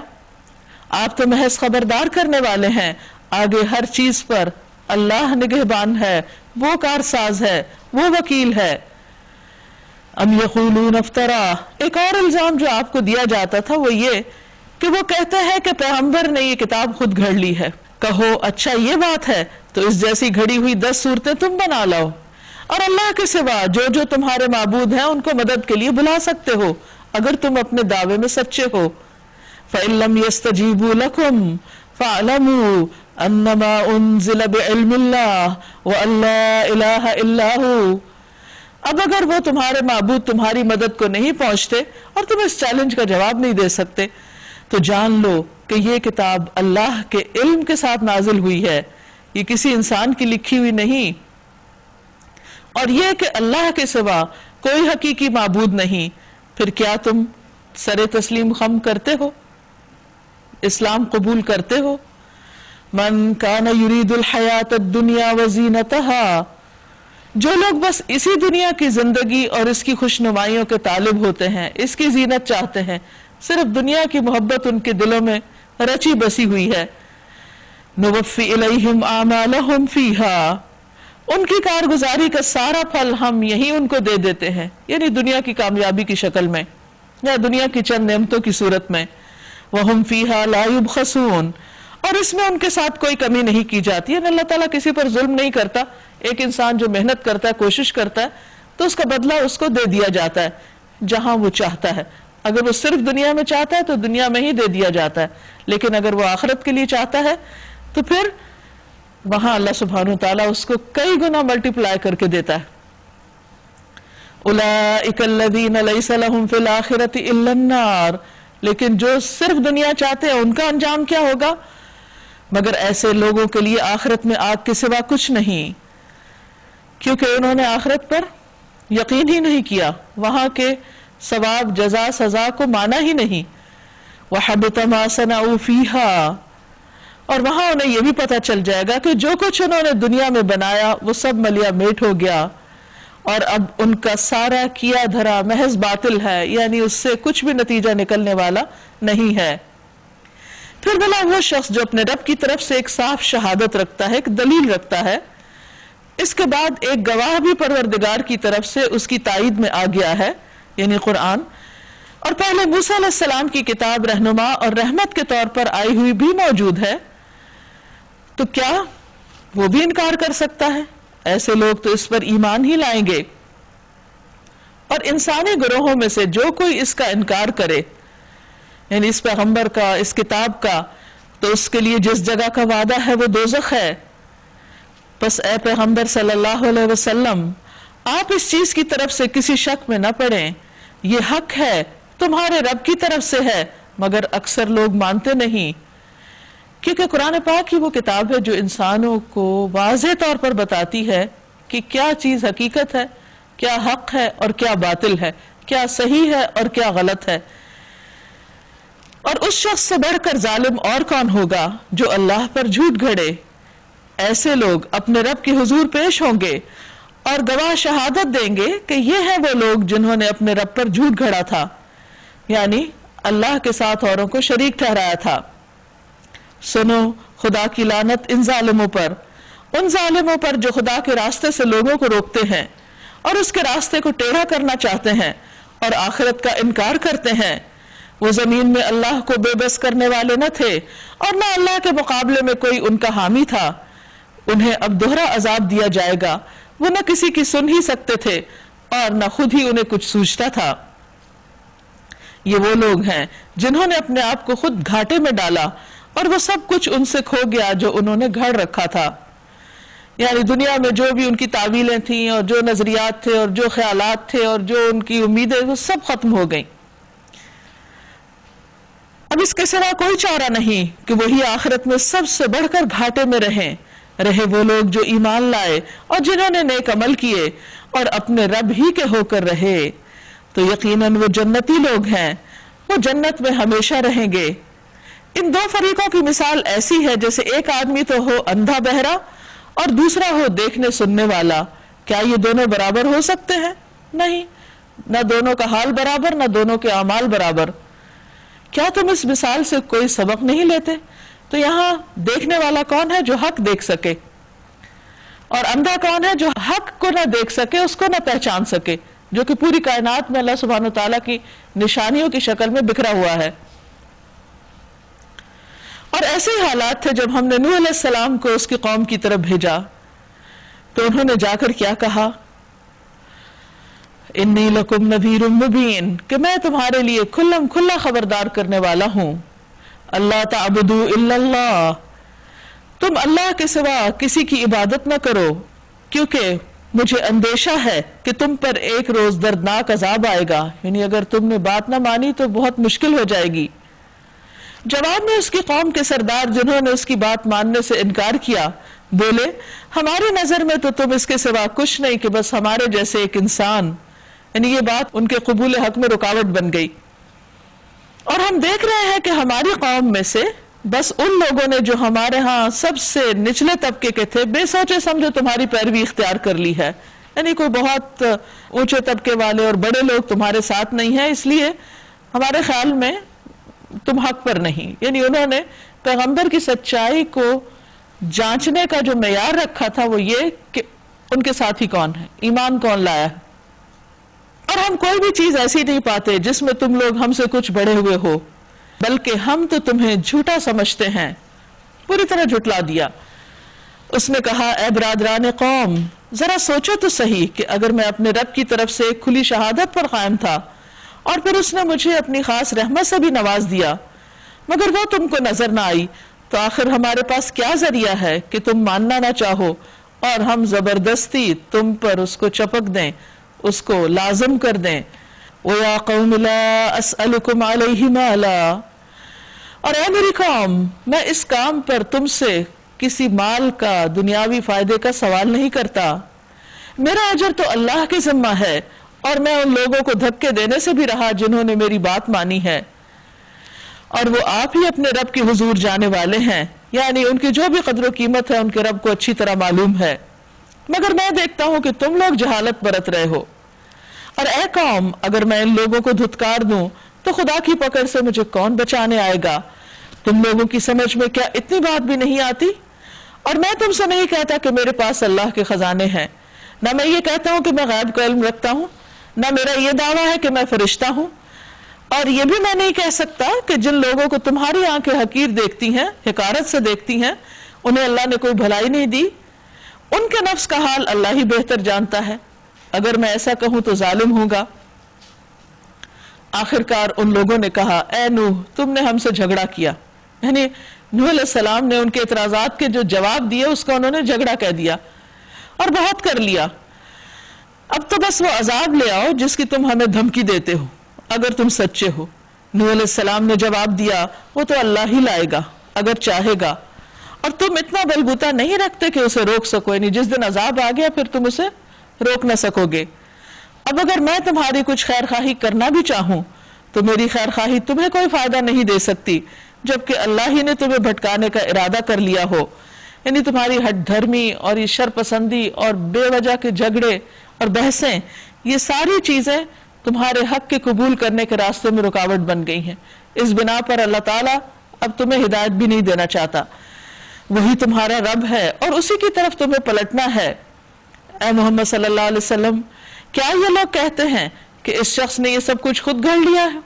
Speaker 1: آپ تو محض خبردار کرنے والے ہیں, آگے ہر چیز پر اللہ نگہبان ہے, وہ کارساز ہے, وہ وکیل ہے. ام یقولون افترا, ایک اور الزام جو آپ کو دیا جاتا تھا وہ یہ کہ وہ کہتے ہیں کہ پیغمبر نے یہ کتاب خود گھڑ لی ہے. کہو اچھا یہ بات ہے تو اس جیسی گھڑی ہوئی 10 صورتیں تم بنا لاؤ, اور اللہ کے سوا جو جو تمہارے معبود ہیں ان کو مدد کے لیے بلا سکتے ہو اگر تم اپنے دعوے میں سچے ہو. فَإِن لَّمْ يَسْتَجِيبُوا لَكُمْ فَاعْلَمُوا أَنَّمَا أُنزِلَ بِعِلْمِ اللَّهِ وَأَن لَّا إِلَٰهَ إِلَّا هُوَ. اب اگر وہ تمہارے معبود تمہاری مدد کو نہیں پہنچتے اور تم اس چیلنج کا جواب نہیں دے سکتے تو جان لو کہ یہ کتاب اللہ کے علم کے ساتھ نازل ہوئی ہے, یہ کسی انسان کی لکھی ہوئی نہیں, اور یہ کہ اللہ کے سوا کوئی حقیقی معبود نہیں. پھر کیا تم سر تسلیم خم کرتے ہو, اسلام قبول کرتے ہو؟ من کان یرید الحیات الدنیا وزینتها, جو لوگ بس اسی دنیا کی زندگی اور اس کی خوشنمائیوں کے طالب ہوتے ہیں, اس کی زینت چاہتے ہیں, صرف دنیا کی محبت ان کے دلوں میں رچی بسی ہوئی ہے. نوفی الیہم اعمالہم فیہا, ان کی کارگزاری کا سارا پھل ہم یہی ان کو دے دیتے ہیں, یعنی دنیا کی کامیابی کی شکل میں یا دنیا کی چند نعمتوں کی صورت میں. وہم فیہا لا یبخسون, اور اس میں ان کے ساتھ کوئی کمی نہیں کی جاتی. یعنی اللہ تعالیٰ کسی پر ظلم نہیں کرتا. ایک انسان جو محنت کرتا ہے, کوشش کرتا ہے, تو اس کا بدلہ اس کو دے دیا جاتا ہے جہاں وہ چاہتا ہے. اگر وہ صرف دنیا میں چاہتا ہے تو دنیا میں ہی دے دیا جاتا ہے, لیکن اگر وہ آخرت کے لیے چاہتا ہے تو پھر وہاں اللہ سبحانہ وتعالیٰ اس کو کئی گنا ملٹیپلائی کر کے دیتا ہے. اولئک الذین لیس لہم فی الآخرۃ الا النار, لیکن جو صرف دنیا چاہتے ہیں ان کا انجام کیا ہوگا؟ مگر ایسے لوگوں کے لیے آخرت میں آگ کے سوا کچھ نہیں, کیونکہ انہوں نے آخرت پر یقین ہی نہیں کیا, وہاں کے ثواب جزا سزا کو مانا ہی نہیں. وحبط ما صنعوا فیہا, اور وہاں انہیں یہ بھی پتہ چل جائے گا کہ جو کچھ انہوں نے دنیا میں بنایا وہ سب ملیا میٹ ہو گیا, اور اب ان کا سارا کیا دھرا محض باطل ہے, یعنی اس سے کچھ بھی نتیجہ نکلنے والا نہیں ہے. پھر بھلا وہ شخص جو اپنے رب کی طرف سے ایک صاف شہادت رکھتا ہے, ایک دلیل رکھتا ہے, اس کے بعد ایک گواہ بھی پروردگار کی طرف سے اس کی تائید میں آ گیا ہے, یعنی قرآن, اور پہلے موسیٰ علیہ السلام کی کتاب رہنما اور رحمت کے طور پر آئی ہوئی بھی موجود ہے, تو کیا وہ بھی انکار کر سکتا ہے؟ ایسے لوگ تو اس پر ایمان ہی لائیں گے. اور انسانی گروہوں میں سے جو کوئی اس کا انکار کرے, یعنی اس پیغمبر کا, اس کتاب کا, تو اس کے لیے جس جگہ کا وعدہ ہے وہ دوزخ ہے. بس اے پیغمبر صلی اللہ علیہ وسلم, آپ اس چیز کی طرف سے کسی شک میں نہ پڑیں, یہ حق ہے, تمہارے رب کی طرف سے ہے, مگر اکثر لوگ مانتے نہیں. کیونکہ قرآن پاک ہی وہ کتاب ہے جو انسانوں کو واضح طور پر بتاتی ہے کہ کیا چیز حقیقت ہے, کیا حق ہے اور کیا باطل ہے، کیا صحیح ہے اور کیا غلط ہے۔ اور اس شخص سے بڑھ کر ظالم اور کون ہوگا جو اللہ پر جھوٹ گھڑے۔ ایسے لوگ اپنے رب کے حضور پیش ہوں گے اور گواہ شہادت دیں گے کہ یہ ہیں وہ لوگ جنہوں نے اپنے رب پر جھوٹ گھڑا تھا، یعنی اللہ کے ساتھ اوروں کو شریک ٹھہرایا تھا۔ سنو خدا کی لعنت ان ظالموں پر، ان ظالموں پر جو خدا کے راستے سے لوگوں کو روکتے ہیں اور اس کے راستے کو ٹیڑھا کرنا چاہتے ہیں اور آخرت کا انکار کرتے ہیں۔ وہ زمین میں اللہ کو بے بس کرنے والے نہ تھے اور نہ اللہ کے مقابلے میں کوئی ان کا حامی تھا۔ انہیں اب دوہرا عذاب دیا جائے گا، وہ نہ کسی کی سن ہی سکتے تھے اور نہ خود ہی انہیں کچھ سوچتا تھا۔ یہ وہ لوگ ہیں جنہوں نے اپنے آپ کو خود گھاٹے میں ڈالا اور وہ سب کچھ ان سے کھو گیا جو انہوں نے گھڑ رکھا تھا، یعنی دنیا میں جو بھی ان کی تعویلیں تھیں اور جو نظریات تھے اور جو خیالات تھے اور جو ان کی امیدیں، وہ سب ختم ہو گئیں۔ اب اس کے سوا کوئی چارہ نہیں کہ وہی آخرت میں سب سے بڑھ کر گھاٹے میں رہے وہ لوگ جو ایمان لائے اور جنہوں نے نیک عمل کیے اور اپنے رب ہی کے ہو کر رہے، تو یقیناً وہ جنتی لوگ ہیں، وہ جنت میں ہمیشہ رہیں گے۔ ان دو فریقوں کی مثال ایسی ہے جیسے ایک آدمی تو ہو اندھا بہرا اور دوسرا ہو دیکھنے سننے والا۔ کیا یہ دونوں برابر ہو سکتے ہیں؟ نہیں، نہ دونوں کا حال برابر، نہ دونوں کے اعمال برابر۔ کیا تم اس مثال سے کوئی سبق نہیں لیتے؟ تو یہاں دیکھنے والا کون ہے جو حق دیکھ سکے، اور اندھا کون ہے جو حق کو نہ دیکھ سکے، اس کو نہ پہچان سکے، جو کہ پوری کائنات میں اللہ سبحانہ وتعالیٰ کی نشانیوں کی شکل میں بکھرا ہوا ہے۔ اور ایسے ہی حالات تھے جب ہم نے نوح علیہ السلام کو اس کی قوم کی طرف بھیجا تو انہوں نے جا کر کیا کہا؟ انی لکم نذیر مبین، کہ میں تمہارے لیے کھلم کھلا خبردار کرنے والا ہوں۔ اللہ تعبدوا الا اللہ، تم اللہ کے سوا کسی کی عبادت نہ کرو، کیونکہ مجھے اندیشہ ہے کہ تم پر ایک روز دردناک عذاب آئے گا، یعنی اگر تم نے بات نہ مانی تو بہت مشکل ہو جائے گی۔ جواب میں اس کی قوم کے سردار جنہوں نے اس کی بات ماننے سے انکار کیا بولے، ہماری نظر میں تو تم اس کے سوا کچھ نہیں کہ بس ہمارے جیسے ایک انسان، یعنی یہ بات ان کے قبول حق میں رکاوٹ بن گئی۔ اور ہم دیکھ رہے ہیں کہ ہماری قوم میں سے بس ان لوگوں نے جو ہمارے ہاں سب سے نچلے طبقے کے تھے بے سوچے سمجھے تمہاری پیروی اختیار کر لی ہے، یعنی کوئی بہت اونچے طبقے والے اور بڑے لوگ تمہارے ساتھ نہیں ہیں، اس لیے ہمارے خیال میں تم حق پر نہیں۔ یعنی انہوں نے پیغمبر کی سچائی کو جانچنے کا جو معیار رکھا تھا وہ یہ کہ ان کے ساتھی کون ہے، ایمان کون لایا ہے۔ اور ہم کوئی بھی چیز ایسی نہیں پاتے جس میں تم لوگ ہم سے کچھ بڑے ہوئے ہو، بلکہ ہم تو تمہیں جھوٹا سمجھتے ہیں، پوری طرح جھٹلا دیا۔ اس نے کہا، اے برادران قوم، ذرا سوچو تو صحیح کہ اگر میں اپنے رب کی طرف سے ایک کھلی شہادت پر قائم تھا اور پھر اس نے مجھے اپنی خاص رحمت سے بھی نواز دیا، مگر وہ تم کو نظر نہ آئی، تو آخر ہمارے پاس کیا ذریعہ ہے کہ تم ماننا نہ چاہو اور ہم زبردستی تم پر اس کو چپک دیں، اس کو لازم کر دیں۔ وَيَا قَوْمِ لَا أَسْأَلُكُمْ عَلَيْهِ مَالًا، اور اے میری قوم، میں اس کام پر تم سے کسی مال کا، دنیاوی فائدے کا سوال نہیں کرتا، میرا اجر تو اللہ کے ذمہ ہے، اور میں ان لوگوں کو دھکے دینے سے بھی رہا جنہوں نے میری بات مانی ہے، اور وہ آپ ہی اپنے رب کے حضور جانے والے ہیں، یعنی ان کی جو بھی قدر و قیمت ہے ان کے رب کو اچھی طرح معلوم ہے، مگر میں دیکھتا ہوں کہ تم لوگ جہالت برت رہے ہو۔ اور اے قوم، اگر میں ان لوگوں کو دھتکار دوں تو خدا کی پکڑ سے مجھے کون بچانے آئے گا؟ تم لوگوں کی سمجھ میں کیا اتنی بات بھی نہیں آتی؟ اور میں تم سے نہیں کہتا کہ میرے پاس اللہ کے خزانے ہیں، نہ میں یہ کہتا ہوں کہ میں غیب کا علم رکھتا ہوں، نہ میرا یہ دعویٰ ہے کہ میں فرشتہ ہوں، اور یہ بھی میں نہیں کہہ سکتا کہ جن لوگوں کو تمہاری آنکھیں حقیر دیکھتی ہیں، حقارت سے دیکھتی ہیں، انہیں اللہ نے کوئی بھلائی نہیں دی، ان کے نفس کا حال اللہ ہی بہتر جانتا ہے، اگر میں ایسا کہوں تو ظالم ہوں گا۔ آخرکار ان لوگوں نے کہا، اے نوح، تم نے ہم سے جھگڑا کیا، یعنی نوح علیہ السلام نے ان کے اعتراضات کے جو جواب دیے اس کو انہوں نے جھگڑا کہہ دیا اور بہت کر لیا، اب تو بس وہ عذاب لے آؤ جس کی تم ہمیں دھمکی دیتے ہو اگر تم سچے ہو۔ نوح علیہ السلام نے جواب دیا، وہ تو اللہ ہی لائے گا اگر چاہے گا، اور تم اتنا بلبوتا نہیں رکھتے کہ اسے روک سکو، یعنی جس دن عذاب آ گیا پھر تم اسے روک نہ سکو گے۔ اب اگر میں تمہاری کچھ خیر خواہی کرنا بھی چاہوں تو میری خیر خواہی تمہیں کوئی فائدہ نہیں دے سکتی جبکہ اللہ ہی نے تمہیں بھٹکانے کا ارادہ کر لیا ہو. یعنی تمہاری ہٹ دھرمی اور یہ شر پسندی اور بے وجہ کے جھگڑے اور بحثیں، یہ ساری چیزیں تمہارے حق کے قبول کرنے کے راستے میں رکاوٹ بن گئی ہیں. اس بنا پر اللہ تعالیٰ اب تمہیں ہدایت بھی نہیں دینا چاہتا. وہی تمہارا رب ہے اور اسی کی طرف تمہیں پلٹنا ہے. اے محمد صلی اللہ علیہ وسلم، کیا یہ لوگ کہتے ہیں کہ اس شخص نے یہ سب کچھ خود گھڑ لیا ہے؟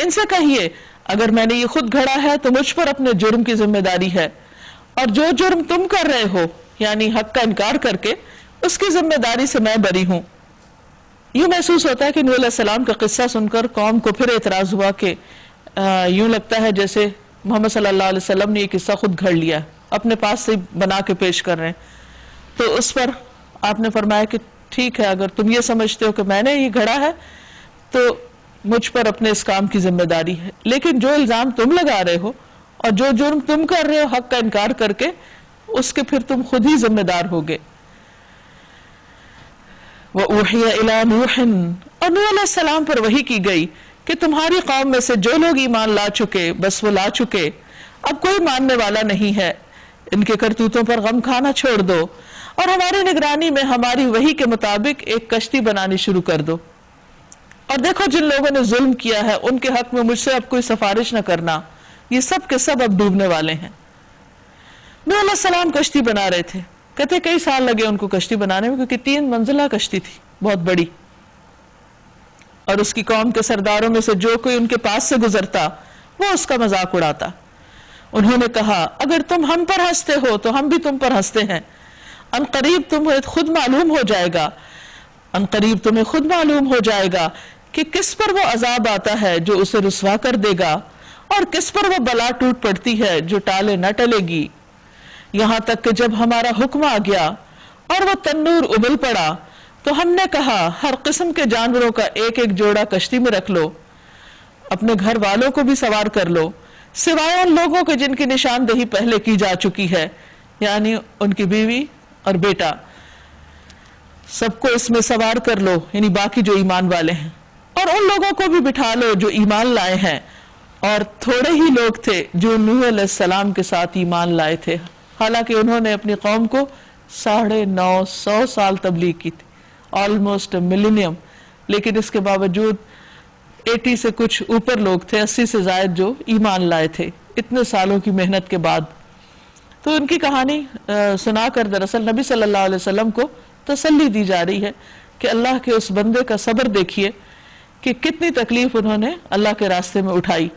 Speaker 1: ان سے کہیے اگر میں نے یہ خود گھڑا ہے تو مجھ پر اپنے جرم کی ذمہ داری ہے، اور جو جرم تم کر رہے ہو یعنی حق کا انکار کر کے، اس کی ذمہ داری سے میں بری ہوں. یوں محسوس ہوتا ہے کہ نوح علیہ السلام کا قصہ سن کر قوم کو پھر اعتراض ہوا کہ یوں لگتا ہے جیسے محمد صلی اللہ علیہ وسلم نے یہ قصہ خود گھڑ لیا، اپنے پاس سے بنا کے پیش کر رہے ہیں. تو اس پر آپ نے فرمایا کہ ٹھیک ہے، اگر تم یہ سمجھتے ہو کہ میں نے یہ گھڑا ہے تو مجھ پر اپنے اس کام کی ذمہ داری ہے، لیکن جو الزام تم لگا رہے ہو اور جو جرم تم کر رہے ہو حق کا انکار کر کے، اس کے پھر تم خود ہی ذمہ دار ہوگے. وَأُوحِيَ إِلَى نُوحٍ، اور نوح علیہ السلام پر وحی کی گئی کہ تمہاری قوم میں سے جو لوگ ایمان لا چکے بس وہ لا چکے، اب کوئی ماننے والا نہیں ہے. ان کے کرتوتوں پر غم کھانا چھوڑ دو اور ہماری نگرانی میں ہماری وحی کے مطابق ایک کشتی بنانی شروع کر دو. اور دیکھو جن لوگوں نے ظلم کیا ہے ان کے حق میں مجھ سے اب کوئی سفارش نہ کرنا، یہ سب کے سب اب ڈوبنے والے ہیں. نوح علیہ السلام کشتی بنا رہے تھے، کہتے کئی سال لگے ان کو کشتی بنانے میں، کیونکہ 3 منزلہ کشتی تھی بہت بڑی. اور اس کی قوم کے سرداروں میں سے جو کوئی ان کے پاس سے گزرتا وہ اس کا مذاق اڑاتا. انہوں نے کہا اگر تم ہم پر ہنستے ہو تو ہم بھی تم پر ہنستے ہیں. ان قریب تمہیں خود معلوم ہو جائے گا، ان قریب تمہیں خود معلوم ہو جائے گا کہ کس پر وہ عذاب آتا ہے جو اسے رسوا کر دے گا، اور کس پر وہ بلا ٹوٹ پڑتی ہے جو ٹالے نہ ٹلے گی. یہاں تک کہ جب ہمارا حکم آ گیا اور وہ تنور ابل پڑا تو ہم نے کہا ہر قسم کے جانوروں کا ایک ایک جوڑا کشتی میں رکھ لو، اپنے گھر والوں کو بھی سوار کر لو سوائے ان لوگوں کے جن کی نشاندہی پہلے کی جا چکی ہے، یعنی ان کی بیوی اور بیٹا. سب کو اس میں سوار کر لو، یعنی باقی جو ایمان والے ہیں، اور ان لوگوں کو بھی بٹھا لو جو ایمان لائے ہیں. اور تھوڑے ہی لوگ تھے جو نوح علیہ السلام کے ساتھ ایمان لائے تھے، حالانکہ انہوں نے اپنی قوم کو 950 سال تبلیغ کی تھی، آلموسٹ ملینیم. لیکن اس کے باوجود 80 سے کچھ اوپر لوگ تھے، 80 سے زائد جو ایمان لائے تھے اتنے سالوں کی محنت کے بعد. تو ان کی کہانی سنا کر دراصل نبی صلی اللہ علیہ وسلم کو تسلی دی جا رہی ہے کہ اللہ کے اس بندے کا صبر دیکھیے کہ کتنی تکلیف انہوں نے اللہ کے راستے میں اٹھائی.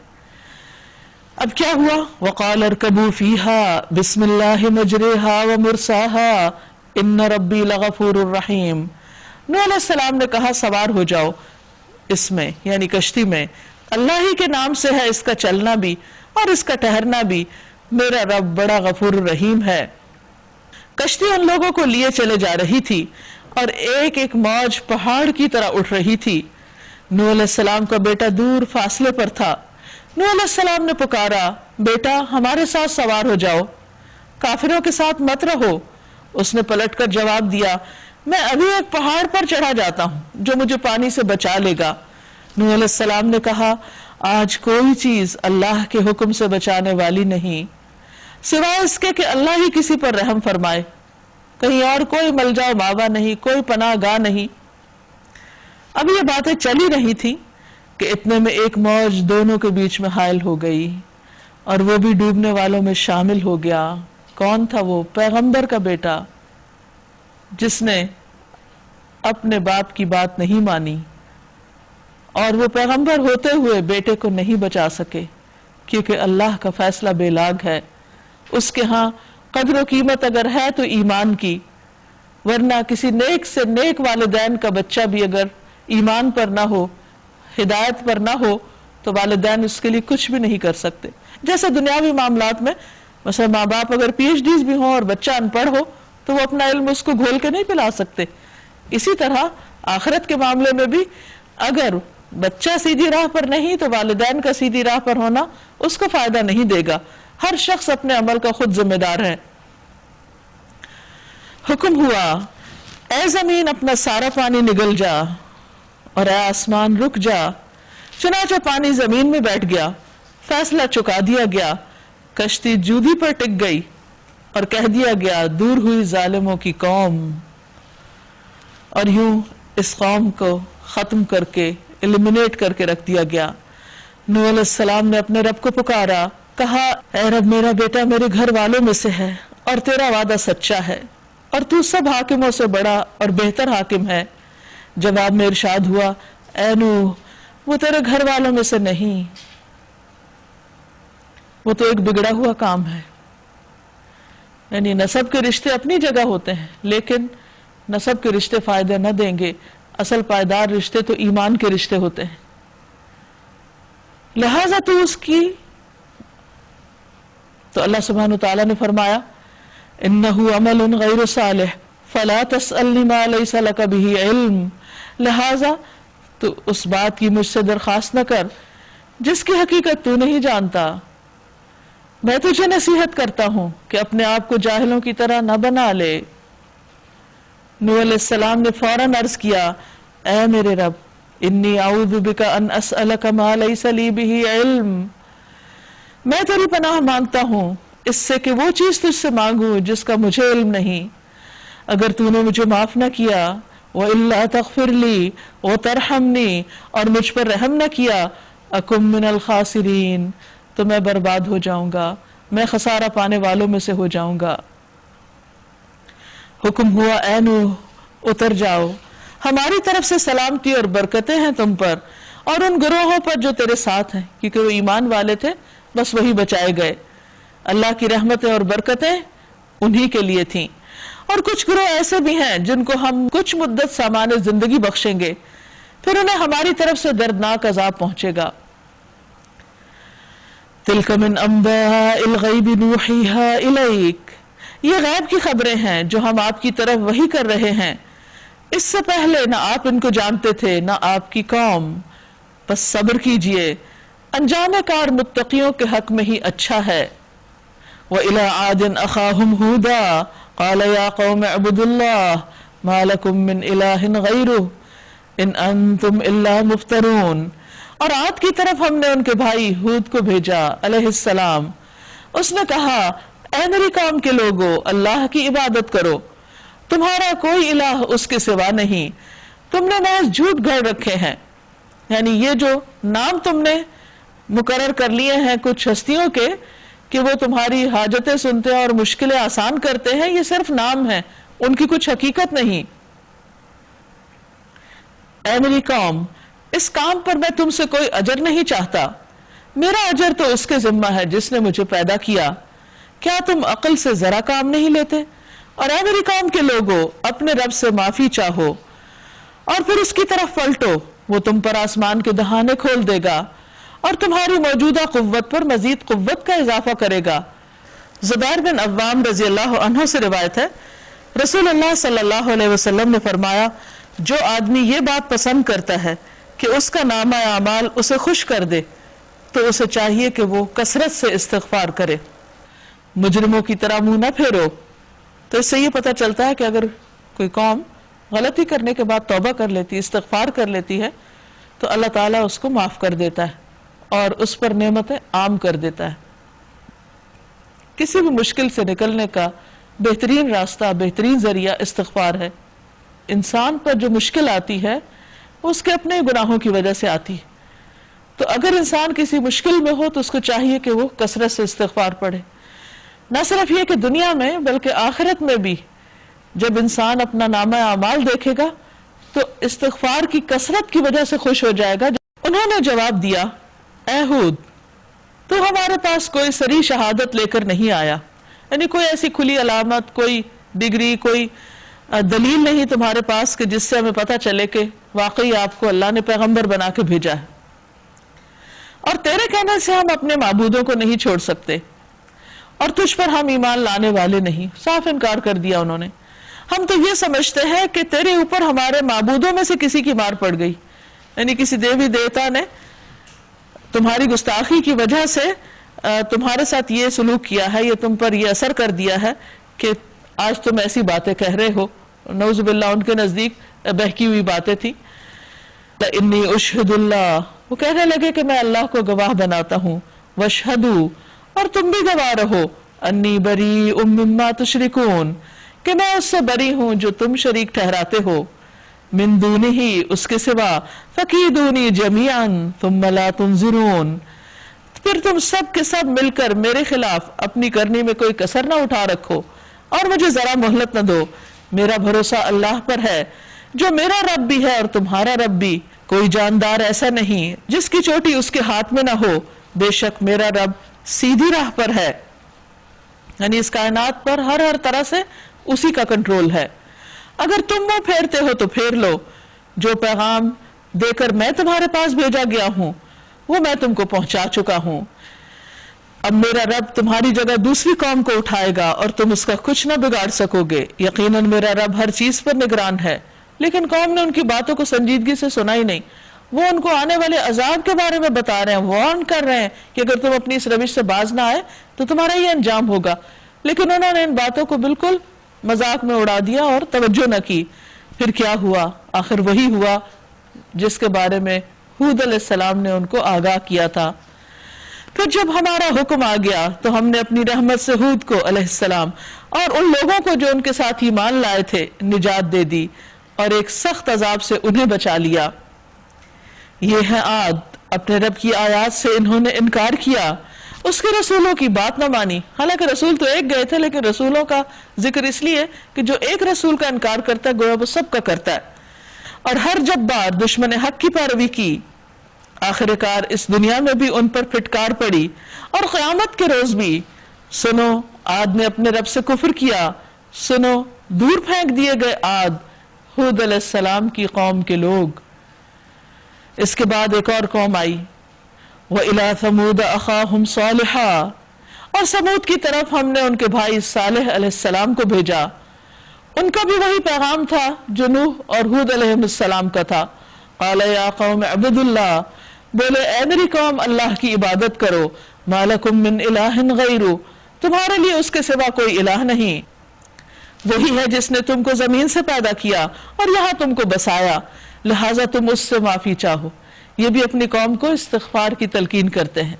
Speaker 1: اب کیا ہوا؟ وَقَالَ ارْكَبُوا فِيهَا بِسْمِ اللَّهِ مَجْرَاهَا وَمُرْسَاهَا إِنَّ رَبِّي لَغَفُورٌ رَحِيمٌ. نوح علیہ السلام نے کہا سوار ہو جاؤ اس میں، یعنی کشتی میں، اللہ ہی کے نام سے ہے اس کا چلنا بھی اور اس کا ٹھہرنا بھی، میرا رب بڑا غفور رحیم ہے. کشتی ان لوگوں کو لیے چلے جا رہی تھی اور ایک ایک موج پہاڑ کی طرح اٹھ رہی تھی. نوح علیہ السلام کا بیٹا دور فاصلے پر تھا. نوح علیہ السلام نے پکارا بیٹا ہمارے ساتھ سوار ہو جاؤ، کافروں کے ساتھ مت رہو. اس نے پلٹ کر جواب دیا میں ابھی ایک پہاڑ پر چڑھا جاتا ہوں جو مجھے پانی سے بچا لے گا. نوح علیہ السلام نے کہا آج کوئی چیز اللہ کے حکم سے بچانے والی نہیں سوائے اس کے کہ اللہ ہی کسی پر رحم فرمائے. کہیں اور کوئی ملجا و ماوا نہیں، کوئی پناہ گاہ نہیں. اب یہ باتیں چلی رہی تھی کہ اتنے میں ایک موج دونوں کے بیچ میں حائل ہو گئی اور وہ بھی ڈوبنے والوں میں شامل ہو گیا. کون تھا وہ؟ پیغمبر کا بیٹا، جس نے اپنے باپ کی بات نہیں مانی اور وہ پیغمبر ہوتے ہوئے بیٹے کو نہیں بچا سکے، کیونکہ اللہ کا فیصلہ بے لاگ ہے. اس کے ہاں قدر و قیمت اگر ہے تو ایمان کی، ورنہ کسی نیک سے نیک والدین کا بچہ بھی اگر ایمان پر نہ ہو، ہدایت پر نہ ہو، تو والدین اس کے لیے کچھ بھی نہیں کر سکتے. جیسے دنیاوی معاملات میں مثلا ماں باپ اگر پی ایچ ڈیز بھی ہوں اور بچہ ان پڑھ ہو تو وہ اپنا علم اس کو گھول کے نہیں پلا سکتے. اسی طرح آخرت کے معاملے میں بھی اگر بچہ سیدھی راہ پر نہیں تو والدین کا سیدھی راہ پر ہونا اس کو فائدہ نہیں دے گا. ہر شخص اپنے عمل کا خود ذمہ دار ہے. حکم ہوا اے زمین اپنا سارا پانی نگل جا اور اے آسمان رک جا. چنانچہ پانی زمین میں بیٹھ گیا, فیصلہ چکا دیا گیا, کشتی جودھی پر ٹک گئی اور کہہ دیا گیا دور ہوئی ظالموں کی قوم. اور یوں اس قوم کو ختم کر کے ایلیمینیٹ کر کے رکھ دیا گیا. نوح علیہ السلام نے اپنے رب کو پکارا, کہا اے رب میرا بیٹا میرے گھر والوں میں سے ہے اور تیرا وعدہ سچا ہے اور تو سب حاکموں سے بڑا اور بہتر حاکم ہے. جواب میں ارشاد ہوا اے نوح وہ تیرے گھر والوں میں سے نہیں, وہ تو ایک بگڑا ہوا کام ہے. یعنی نسب کے رشتے اپنی جگہ ہوتے ہیں لیکن نسب کے رشتے فائدہ نہ دیں گے, اصل پائیدار رشتے تو ایمان کے رشتے ہوتے ہیں. لہذا تو اس کی تو اللہ سبحانہ وتعالیٰ نے فرمایا انہ عمل غیر صالح فلا تسألنی ما لیس لک بہ علم. لہذا تو اس بات کی مجھ سے درخواست نہ کر جس کی حقیقت تو نہیں جانتا. میں تجھے نصیحت کرتا ہوں کہ اپنے آپ کو جاہلوں کی طرح نہ بنا لے. نوح علیہ السلام نے فوراً عرض کیا اے میرے رب انی اعوذ بک ان اسألک ما لیس لی بہ علم. میں تیری پناہ مانگتا ہوں اس سے کہ وہ چیز تجھ سے مانگوں جس کا مجھے علم نہیں. اگر تو نے مجھے معاف نہ کیا وَإِلَّا تَغْفِرْ لِي وَتَرْحَمْنِي اور مجھ پر رحم نہ کیا أَكُمْ مِنَ الْخَاسِرِينَ تو میں برباد ہو جاؤں گا, میں خسارہ پانے والوں میں سے ہو جاؤں گا. حکم ہوا اے نوح اتر جاؤ, ہماری طرف سے سلامتی اور برکتیں ہیں تم پر اور ان گروہوں پر جو تیرے ساتھ ہیں, کیونکہ وہ ایمان والے تھے بس وہی بچائے گئے. اللہ کی رحمتیں اور برکتیں انہی کے لیے تھیں. اور کچھ گروہ ایسے بھی ہیں جن کو ہم کچھ مدت سامان زندگی بخشیں گے پھر انہیں ہماری طرف سے دردناک عذاب پہنچے گا. تِلْكَ مِنْ أَنْبَاءِ الْغَيْبِ نُوحِيهَا إِلَيْكَ یہ غیب کی خبریں ہیں جو ہم آپ کی طرف وحی کر رہے ہیں. اس سے پہلے نہ آپ ان کو جانتے تھے نہ آپ کی قوم. بس صبر کیجئے, انجام کار متقیوں کے حق میں ہی اچھا ہے. وَإِلَىٰ عَادٍ أَخَاهُمْ هُودًا قَالَ يَا قَوْمِ اعْبُدُوا اللَّهَ مَا لَكُم مِّنْ إِلَٰهٍ غَيْرُهُ إِنْ أَنْتُمْ إِلَّا مُفْتَرُونَ. اور عاد کی طرف ہم نے ان کے بھائی ہود کو بھیجا علیہ السلام. اس نے کہا اے میری قوم کے لوگو اللہ کی عبادت کرو, تمہارا کوئی الہ اس کے سوا نہیں, تم نے محض جھوٹ گھڑ رکھے ہیں. یعنی یہ جو نام تم نے مقرر کر لیے ہیں کچھ ہستیوں کے کہ وہ تمہاری حاجتیں سنتے ہیں اور مشکلیں آسان کرتے ہیں, یہ صرف نام ہے, ان کی کچھ حقیقت نہیں. اے میری قوم اس کام پر میں تم سے کوئی اجر نہیں چاہتا, میرا اجر تو اس کے ذمہ ہے جس نے مجھے پیدا کیا. کیا تم عقل سے ذرا کام نہیں لیتے؟ اور اے میری قوم کے لوگو اپنے رب سے معافی چاہو اور پھر اس کی طرف پلٹو, وہ تم پر آسمان کے دہانے کھول دے گا اور تمہاری موجودہ قوت پر مزید قوت کا اضافہ کرے گا. زبیر بن عوام رضی اللہ عنہ سے روایت ہے رسول اللہ صلی اللہ علیہ وسلم نے فرمایا جو آدمی یہ بات پسند کرتا ہے کہ اس کا نامہ اعمال اسے خوش کر دے تو اسے چاہیے کہ وہ کثرت سے استغفار کرے, مجرموں کی طرح منہ نہ پھیرو. تو اس سے یہ پتہ چلتا ہے کہ اگر کوئی قوم غلطی کرنے کے بعد توبہ کر لیتی, استغفار کر لیتی ہے تو اللہ تعالیٰ اس کو معاف کر دیتا ہے اور اس پر نعمتیں عام کر دیتا ہے. کسی بھی مشکل سے نکلنے کا بہترین راستہ, بہترین ذریعہ استغفار ہے. انسان پر جو مشکل آتی ہے وہ اس کے اپنے گناہوں کی وجہ سے آتی ہے. تو اگر انسان کسی مشکل میں ہو تو اس کو چاہیے کہ وہ کثرت سے استغفار پڑھے. نہ صرف یہ کہ دنیا میں بلکہ آخرت میں بھی جب انسان اپنا نامہ اعمال دیکھے گا تو استغفار کی کثرت کی وجہ سے خوش ہو جائے گا. انہوں نے جواب دیا اے ہود تو ہمارے پاس کوئی سری شہادت لے کر نہیں آیا, یعنی کوئی ایسی کھلی علامت, کوئی ڈگری, کوئی دلیل نہیں تمہارے پاس کہ جس سے ہمیں پتہ چلے کہ واقعی آپ کو اللہ نے پیغمبر بنا کے بھیجا ہے. اور تیرے کہنے سے ہم اپنے معبودوں کو نہیں چھوڑ سکتے اور تجھ پر ہم ایمان لانے والے نہیں. صاف انکار کر دیا انہوں نے. ہم تو یہ سمجھتے ہیں کہ تیرے اوپر ہمارے معبودوں میں سے کسی کی مار پڑ گئی, یعنی کسی دیوی دیوتا نے تمہاری گستاخی کی وجہ سے تمہارے ساتھ یہ سلوک کیا ہے, یہ تم پر یہ اثر کر دیا ہے کہ آج تم ایسی باتیں کہہ رہے ہو. نعوذ باللہ ان کے نزدیک بہکی ہوئی باتیں تھی. انی اشہد اللہ، وہ کہنے لگے کہ میں اللہ کو گواہ بناتا ہوں، واشہدو، اور تم بھی گواہ رہو، انی بریء مما تشرکون، کہ میں اس سے بری ہوں جو تم شریک ٹھہراتے ہو، من دونہ، اس کے سوا، فکیدونی جمیعا ثم لا تنظرون، پھر تم سب کے سب مل کر میرے خلاف اپنی کرنی میں کوئی کسر نہ اٹھا رکھو اور مجھے ذرا مہلت نہ دو، میرا بھروسہ اللہ پر ہے جو میرا رب بھی ہے اور تمہارا رب بھی، کوئی جاندار ایسا نہیں جس کی چوٹی اس کے ہاتھ میں نہ ہو، بے شک میرا رب سیدھی راہ پر ہے، یعنی اس کائنات پر ہر طرح سے اسی کا کنٹرول ہے، اگر تم منہ پھیرتے ہو تو پھیر لو، جو پیغام دے کر میں تمہارے پاس بھیجا گیا ہوں وہ میں تم کو پہنچا چکا ہوں، اب میرا رب تمہاری جگہ دوسری قوم کو اٹھائے گا اور تم اس کا کچھ نہ بگاڑ سکو گے، یقیناً میرا رب ہر چیز پر نگران ہے۔ لیکن قوم نے ان کی باتوں کو سنجیدگی سے سنا ہی نہیں، وہ ان کو آنے والے عذاب کے بارے میں بتا رہے ہیں، وارن کر رہے ہیں کہ اگر تم اپنی اس روش سے باز نہ آئے تو تمہارا یہ انجام ہوگا، لیکن انہوں نے ان باتوں کو بالکل مذاق میں اڑا دیا اور توجہ نہ کی۔ پھر کیا ہوا؟ آخر وہی ہوا جس کے بارے میں ہود علیہ السلام نے ان کو آگاہ کیا تھا۔ پھر جب ہمارا حکم آ گیا تو ہم نے اپنی رحمت سے ہود کو علیہ السلام اور ان لوگوں کو جو ان کے ساتھ ایمان لائے تھے نجات دے دی اور ایک سخت عذاب سے انہیں بچا لیا۔ یہ ہے عاد، اپنے رب کی آیات سے انہوں نے انکار کیا، اس کے رسولوں کی بات نہ مانی، حالانکہ رسول تو ایک گئے تھے لیکن رسولوں کا ذکر اس لیے کہ جو ایک رسول کا انکار کرتا ہے گویا وہ سب کا کرتا ہے، اور ہر جبار دشمن حق کی پیروی کی، آخر کار اس دنیا میں بھی ان پر پھٹکار پڑی اور قیامت کے روز بھی۔ سنو، عاد نے اپنے رب سے کفر کیا، سنو، دور پھینک دیے گئے عاد، ہود علیہ السلام کی قوم کے لوگ۔ اس کے بعد ایک اور قوم آئی، وَإِلَىٰ ثَمُودَ أَخَاهُمْ صَالِحًا، اور سمود کی طرف ہم نے ان کے بھائی صالح علیہ السلام کو بھیجا، ان کا بھی وہی پیغام تھا جو نوح اور ہود علیہ السلام کا تھا۔ قَالَ يَا قَوْمِ اعْبُدُوا اللَّهَ، بولے اے میری قوم اللہ کی عبادت کرو، مَا لَكُم مِّنْ إِلَٰهٍ غَيْرُ، تمہارے لیے اس کے سوا کوئی الہ نہیں، وہی ہے جس نے تم کو زمین سے پیدا کیا اور یہاں تم کو بسایا، لہٰذا تم اس سے معافی چاہو۔ یہ بھی اپنی قوم کو استغفار کی تلقین کرتے ہیں،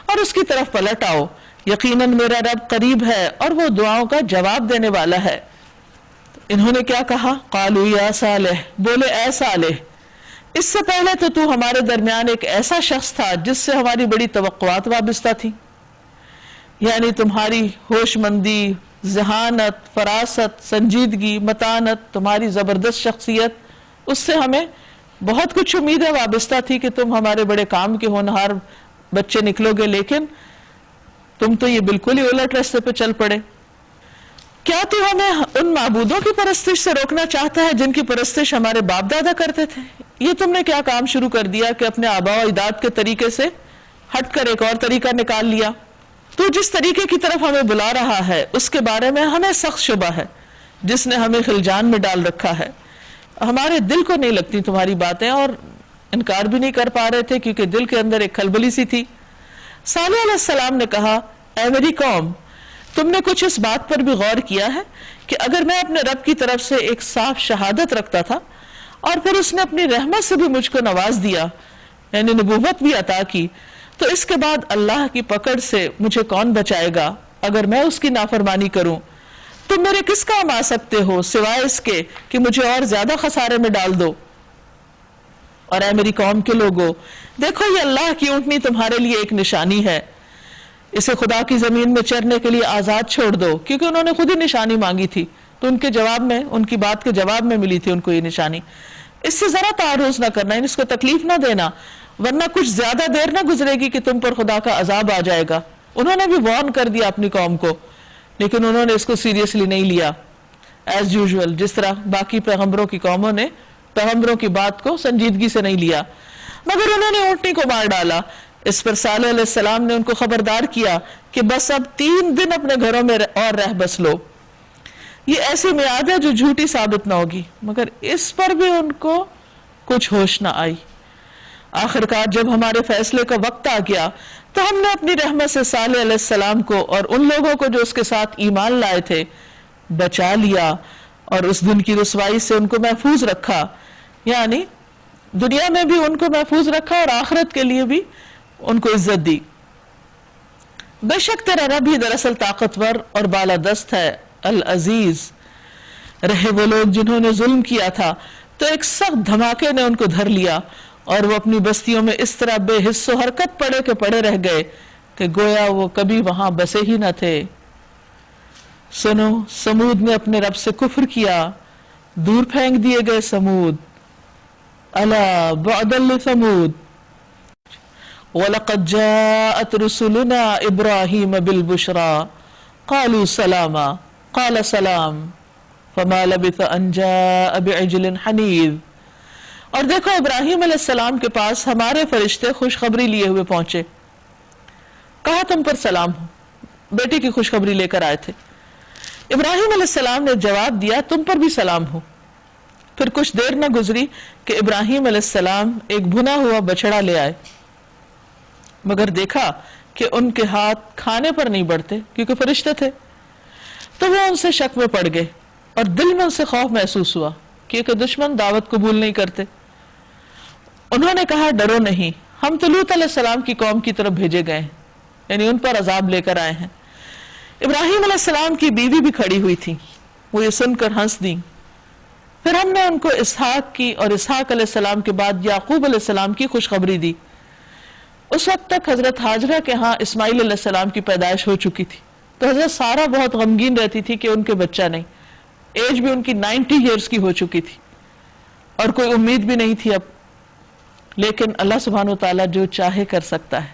Speaker 1: اور اس کی طرف پلٹ آؤ، یقیناً میرا رب قریب ہے اور وہ دعاؤں کا جواب دینے والا ہے۔ انہوں نے کیا کہا؟ قالوا یا صالح، بولے اے صالح، اس سے پہلے تو ہمارے درمیان ایک ایسا شخص تھا جس سے ہماری بڑی توقعات وابستہ تھی، یعنی تمہاری ہوش مندی، ذہانت، فراست، سنجیدگی، متانت، تمہاری زبردست شخصیت، اس سے ہمیں بہت کچھ امیدیں وابستہ تھی کہ تم ہمارے بڑے کام کے ہونہار بچے نکلو گے، لیکن تم تو یہ بالکل ہی الٹ راستے پہ چل پڑے۔ کیا تو ہمیں ان معبودوں کی پرستش سے روکنا چاہتا ہے جن کی پرستش ہمارے باپ دادا کرتے تھے؟ یہ تم نے کیا کام شروع کر دیا کہ اپنے آباء و اجداد کے طریقے سے ہٹ کر ایک اور طریقہ نکال لیا؟ تو جس طریقے کی طرف ہمیں بلا رہا ہے اس کے بارے میں ہمیں سخت شبہ ہے، جس نے ہمیں خلجان میں ڈال رکھا ہے، ہمارے دل کو نہیں لگتی تمہاری باتیں، اور انکار بھی نہیں کر پا رہے تھے کیونکہ دل کے اندر ایک کھلبلی سی تھی۔ صالح علیہ السلام نے کہا، اے میری قوم، تم نے کچھ اس بات پر بھی غور کیا ہے کہ اگر میں اپنے رب کی طرف سے ایک صاف شہادت رکھتا تھا اور پھر اس نے اپنی رحمت سے بھی مجھ کو نواز دیا، یعنی نبوت بھی عطا کی، تو اس کے بعد اللہ کی پکڑ سے مجھے کون بچائے گا اگر میں اس کی نافرمانی کروں؟ تم میرے کس کام آ سکتے ہو سوائے اس کے کہ مجھے اور زیادہ خسارے میں ڈال دو۔ اور اے میری قوم کے لوگوں، دیکھو یہ اللہ کی اونٹنی تمہارے لیے ایک نشانی ہے، اسے خدا کی زمین میں چرنے کے لیے آزاد چھوڑ دو، کیونکہ انہوں نے خود ہی نشانی مانگی تھی تو ان کے جواب میں، ان کی بات کے جواب میں ملی تھی ان کو یہ نشانی۔ اس سے ذرا تعرض نہ کرنا، اس کو تکلیف نہ دینا، ورنہ کچھ زیادہ دیر نہ گزرے گی کہ تم پر خدا کا عذاب آ جائے گا۔ انہوں نے بھی وارن کر دیا اپنی قوم کو، لیکن انہوں نے اس کو سیریسلی نہیں لیا، ایز یوزول جس طرح باقی پیغمبروں کی قوموں نے پیغمبروں کی بات کو سنجیدگی سے نہیں لیا، مگر انہوں نے اونٹنی کو مار ڈالا۔ اس پر صالح علیہ السلام نے ان کو خبردار کیا کہ بس اب 3 دن اپنے گھروں میں اور رہ بس لو، یہ ایسی میعاد ہے جو جھوٹی ثابت نہ ہوگی، مگر اس پر بھی ان کو کچھ ہوش نہ آئی۔ آخرکار جب ہمارے فیصلے کا وقت آ گیا تو ہم نے اپنی رحمت سے صالح علیہ السلام کو اور ان لوگوں کو جو اس کے ساتھ ایمان لائے تھے بچا لیا، اور اس دن کی رسوائی سے ان کو محفوظ رکھا، یعنی دنیا میں بھی ان کو محفوظ رکھا اور آخرت کے لیے بھی ان کو عزت دی. بے شک تیرا رب ہی دراصل طاقتور اور بالادست ہے. العزیز. رہے وہ لوگ جنہوں نے ظلم کیا تھا تو ایک سخت دھماکے نے ان کو دھر لیا اور وہ اپنی بستیوں میں اس طرح بے حس و حرکت پڑے کے پڑے رہ گئے کہ گویا وہ کبھی وہاں بسے ہی نہ تھے. سنو سمود نے اپنے رب سے کفر کیا، دور پھینک دیے گئے سمود. الا بعدا لثمود. وَلَقَدْ جَاءَتْ رُسُلُنَا إِبْرَاهِيمَ بِالْبُشْرَى قَالُوا سَلَامًا قَالَ سَلَامٌ فَمَا لَبِثَ أَنْ جَاءَ بِعِجْلٍ حَنِيذٍ. اور دیکھو ابراہیم علیہ السلام کے پاس ہمارے فرشتے خوشخبری لیے ہوئے پہنچے. کہا تم پر سلام ہو. بیٹی کی خوشخبری لے کر آئے تھے. ابراہیم علیہ السلام نے جواب دیا تم پر بھی سلام ہو. پھر کچھ دیر نہ گزری کہ ابراہیم علیہ السلام ایک بھنا ہوا بچڑا لے آئے، مگر دیکھا کہ ان کے ہاتھ کھانے پر نہیں بڑھتے کیونکہ فرشتے تھے. تو وہ ان سے شک میں پڑ گئے اور دل میں ان سے خوف محسوس ہوا کیونکہ دشمن دعوت قبول نہیں کرتے. انہوں نے کہا ڈرو نہیں، ہم تو لوط علیہ السلام کی قوم کی طرف بھیجے گئے ہیں، یعنی ان پر عذاب لے کر آئے ہیں. ابراہیم علیہ السلام کی بیوی بھی کھڑی ہوئی تھی، وہ یہ سن کر ہنس دیں. پھر ہم نے ان کو اسحاق کی اور اسحاق علیہ السلام کے بعد یعقوب علیہ السلام کی خوشخبری دی. اس وقت تک حضرت ہاجرہ کے ہاں اسماعیل علیہ السلام کی پیدائش ہو چکی تھی، تو حضرت سارہ بہت غمگین رہتی تھی کہ ان کے بچہ نہیں. ایج بھی ان کی 90 ایئرز کی ہو چکی تھی اور کوئی امید بھی نہیں تھی اب. لیکن اللہ سبحانہ وتعالیٰ جو چاہے کر سکتا ہے.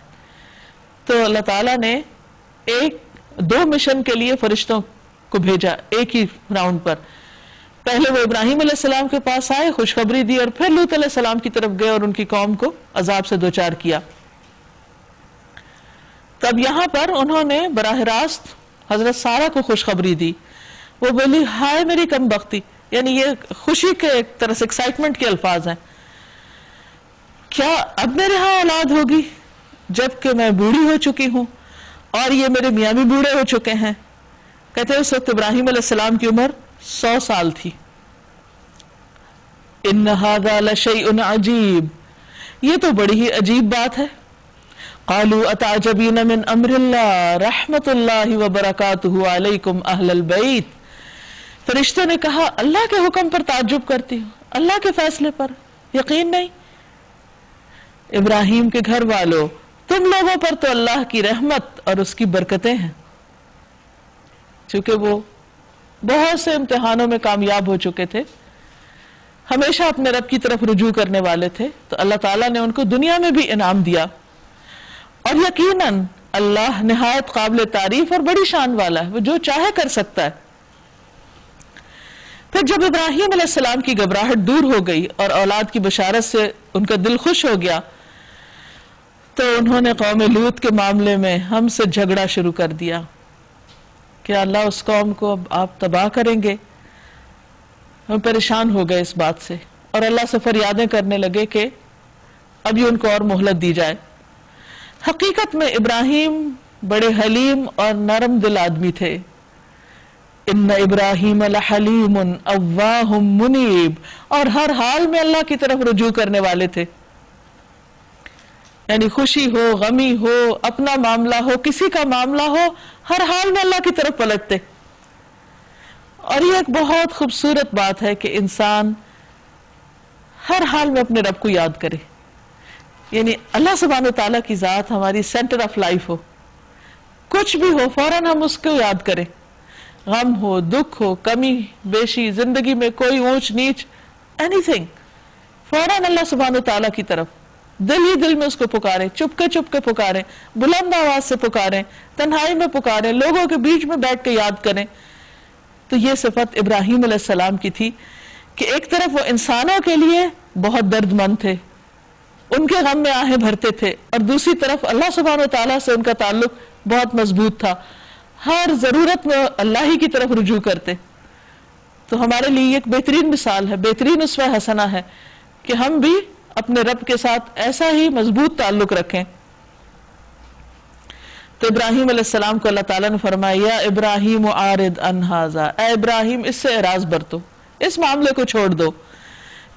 Speaker 1: تو اللہ تعالیٰ نے دو مشن کے لیے فرشتوں کو بھیجا ایک ہی راؤنڈ پر. پہلے وہ ابراہیم علیہ السلام کے پاس آئے، خوشخبری دی، اور پھر لوط علیہ السلام کی طرف گئے اور ان کی قوم کو عذاب سے دوچار کیا. تب یہاں پر انہوں نے براہ راست حضرت سارہ کو خوشخبری دی. وہ بولی ہائے میری کم بختی، یعنی یہ خوشی کے ایک طرح سے ایکسائٹمنٹ کے الفاظ ہیں. کیا اب میرے ہاں اولاد ہوگی جبکہ میں بوڑھی ہو چکی ہوں اور یہ میرے میاں بھی بوڑھے ہو چکے ہیں. کہتے ہیں اس وقت ابراہیم علیہ السلام کی عمر 100 سال تھی. ان ھذا لشیء عجیب، یہ تو بڑی ہی عجیب بات ہے. قالوا اتعجبین من امر اللہ رحمت اللہ وبرکاتہ علیکم اہل البیت. فرشتوں نے کہا اللہ کے حکم پر تعجب کرتی ہو، اللہ کے فیصلے پر یقین نہیں. ابراہیم کے گھر والوں، تم لوگوں پر تو اللہ کی رحمت اور اس کی برکتیں ہیں. چونکہ وہ بہت سے امتحانوں میں کامیاب ہو چکے تھے، ہمیشہ اپنے رب کی طرف رجوع کرنے والے تھے، تو اللہ تعالیٰ نے ان کو دنیا میں بھی انعام دیا. اور یقیناً اللہ نہایت قابل تعریف اور بڑی شان والا ہے، وہ جو چاہے کر سکتا ہے. پھر جب ابراہیم علیہ السلام کی گھبراہٹ دور ہو گئی اور اولاد کی بشارت سے ان کا دل خوش ہو گیا، تو انہوں نے قوم لوط کے معاملے میں ہم سے جھگڑا شروع کر دیا کہ اللہ اس قوم کو اب آپ تباہ کریں گے. ہم پریشان ہو گئے اس بات سے اور اللہ سے فریادیں کرنے لگے کہ اب یہ ان کو اور مہلت دی جائے. حقیقت میں ابراہیم بڑے حلیم اور نرم دل آدمی تھے. ان ابراہیم لحلیم اواہ منیب، اور ہر حال میں اللہ کی طرف رجوع کرنے والے تھے. یعنی خوشی ہو، غمی ہو، اپنا معاملہ ہو، کسی کا معاملہ ہو، ہر حال میں اللہ کی طرف پلٹتے. اور یہ ایک بہت خوبصورت بات ہے کہ انسان ہر حال میں اپنے رب کو یاد کرے. یعنی اللہ سبحانہ وتعالیٰ کی ذات ہماری سینٹر آف لائف ہو، کچھ بھی ہو فوراً ہم اس کو یاد کریں. غم ہو، دکھ ہو، کمی بیشی، زندگی میں کوئی اونچ نیچ، اینی تھنگ، فوراً اللہ سبحانہ وتعالیٰ کی طرف دل ہی دل میں اس کو پکاریں، چپ کے پکاریں، بلند آواز سے پکاریں، تنہائی میں پکاریں، لوگوں کے بیچ میں بیٹھ کے یاد کریں. تو یہ صفت ابراہیم علیہ السلام کی تھی کہ ایک طرف وہ انسانوں کے لیے بہت درد مند تھے، ان کے غم میں آہیں بھرتے تھے، اور دوسری طرف اللہ سبحانہ وتعالیٰ سے ان کا تعلق بہت مضبوط تھا، ہر ضرورت میں اللہ ہی کی طرف رجوع کرتے. تو ہمارے لیے ایک بہترین مثال ہے، بہترین اسوہ حسنہ ہے کہ ہم بھی اپنے رب کے ساتھ ایسا ہی مضبوط تعلق رکھیں. تو ابراہیم علیہ السلام کو اللہ تعالیٰ نے فرمایا یا ابراہیم اعرض عن ھذا، اے ابراہیم اس سے اعراض برتو، اس معاملے کو چھوڑ دو.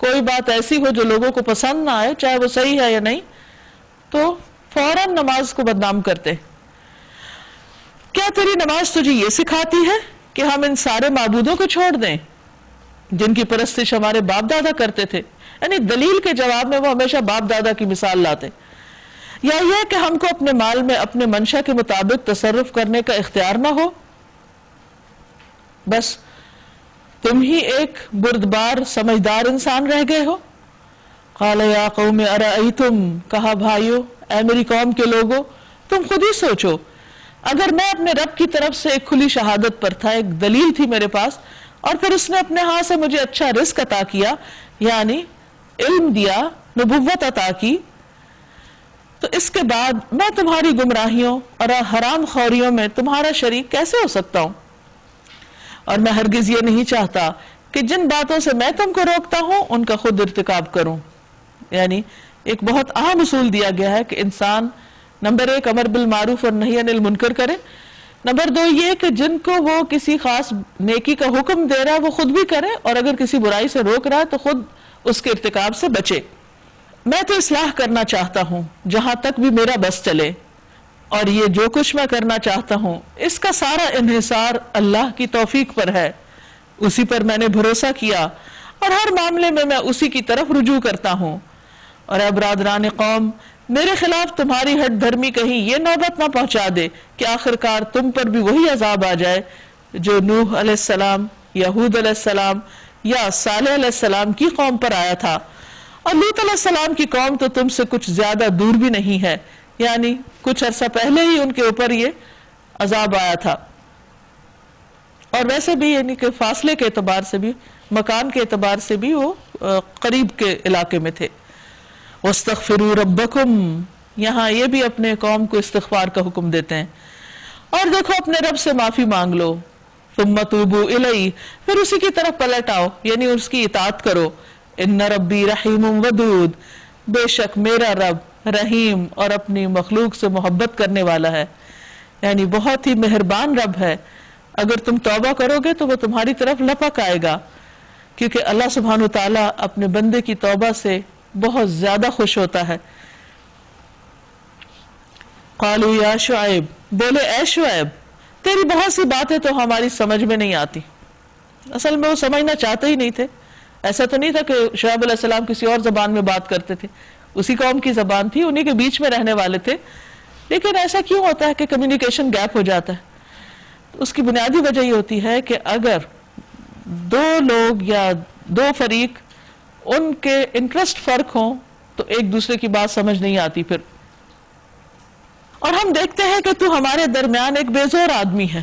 Speaker 1: کوئی بات ایسی ہو جو لوگوں کو پسند نہ آئے، چاہے وہ صحیح ہے یا نہیں، تو فوراً نماز کو بدنام کرتے. کیا تیری نماز تجھے یہ سکھاتی ہے کہ ہم ان سارے معبودوں کو چھوڑ دیں جن کی پرستش ہمارے باپ دادا کرتے تھے؟ یعنی دلیل کے جواب میں وہ ہمیشہ باپ دادا کی مثال لاتے. یا یہ کہ ہم کو اپنے مال میں اپنے منشا کے مطابق تصرف کرنے کا اختیار نہ ہو، بس تم ہی ایک بردبار سمجھدار انسان رہ گئے ہو. قال یا قوم ارأیتم، کہا بھائیو اے میری قوم کے لوگو، تم خود ہی سوچو، اگر میں اپنے رب کی طرف سے ایک کھلی شہادت پر تھا، ایک دلیل تھی میرے پاس، اور پھر اس نے اپنے ہاں سے مجھے اچھا رزق عطا کیا، یعنی علم دیا، نبوت عطا کی، تو اس کے بعد میں تمہاری گمراہیوں اور حرام خوریوں میں تمہارا شریک کیسے ہو سکتا ہوں؟ اور میں ہرگز یہ نہیں چاہتا کہ جن باتوں سے میں تم کو روکتا ہوں ان کا خود ارتکاب کروں. یعنی ایک بہت اہم اصول دیا گیا ہے کہ انسان نمبر 1 امر بالمعروف اور نہی عن المنکر کرے، نمبر 2 یہ کہ جن کو وہ کسی خاص نیکی کا حکم دے رہا ہے وہ خود بھی کرے، اور اگر کسی برائی سے روک رہا ہے تو خود اس کے ارتکاب سے بچے. میں تو اصلاح کرنا چاہتا ہوں جہاں تک بھی میرا بس چلے، اور یہ جو کچھ میں کرنا چاہتا ہوں اس کا سارا انحصار اللہ کی توفیق پر ہے. اسی پر میں نے بھروسہ کیا اور ہر معاملے میں اسی کی طرف رجوع کرتا ہوں. اور اے برادران قوم، میرے خلاف تمہاری ہٹ دھرمی کہیں یہ نوبت نہ پہنچا دے کہ آخرکار تم پر بھی وہی عذاب آ جائے جو نوح علیہ السلام یا ہود علیہ السلام یا صالح علیہ السلام کی قوم پر آیا تھا. اور لوط علیہ السلام کی قوم تو تم سے کچھ زیادہ دور بھی نہیں ہے، یعنی کچھ عرصہ پہلے ہی ان کے اوپر یہ عذاب آیا تھا. اور ویسے بھی یعنی کہ فاصلے کے اعتبار سے بھی، مکان کے اعتبار سے بھی وہ قریب کے علاقے میں تھے. وَاسْتَغْفِرُوا رَبَّكُمْ، یہاں یہ بھی اپنے قوم کو استغفار کا حکم دیتے ہیں. اور دیکھو اپنے رب سے معافی مانگ لو. ثُمَّ تُوبُوا إِلَيْهِ، پھر اسی کی طرف پلٹ آؤ، یعنی اس کی اطاعت کرو. إِنَّ رَبِّي رَحِيمٌ وَدُودٌ، بے شک میرا رب رحیم اور اپنی مخلوق سے محبت کرنے والا ہے، یعنی بہت ہی مہربان رب ہے. اگر تم توبہ کرو گے تو وہ تمہاری طرف لپک آئے گا، کیونکہ اللہ سبحانہ وتعالی اپنے بندے کی توبہ سے بہت زیادہ خوش ہوتا ہے. قالوا یا شعیب، بولے اے شعیب تیری بہت سی باتیں تو ہماری سمجھ میں نہیں آتی. اصل میں وہ سمجھنا چاہتے ہی نہیں تھے. ایسا تو نہیں تھا کہ شعیب علیہ السلام کسی اور زبان میں بات کرتے تھے، اسی قوم کی زبان تھی، انہی کے بیچ میں رہنے والے تھے. لیکن ایسا کیوں ہوتا ہے کہ کمیونیکیشن گیپ ہو جاتا ہے؟ اس کی بنیادی وجہ یہ ہوتی ہے کہ اگر دو لوگ یا دو فریق ان کے انٹرسٹ فرق ہوں تو ایک دوسرے کی بات سمجھ نہیں آتی پھر. اور ہم دیکھتے ہیں کہ تو ہمارے درمیان ایک بے زور آدمی ہے،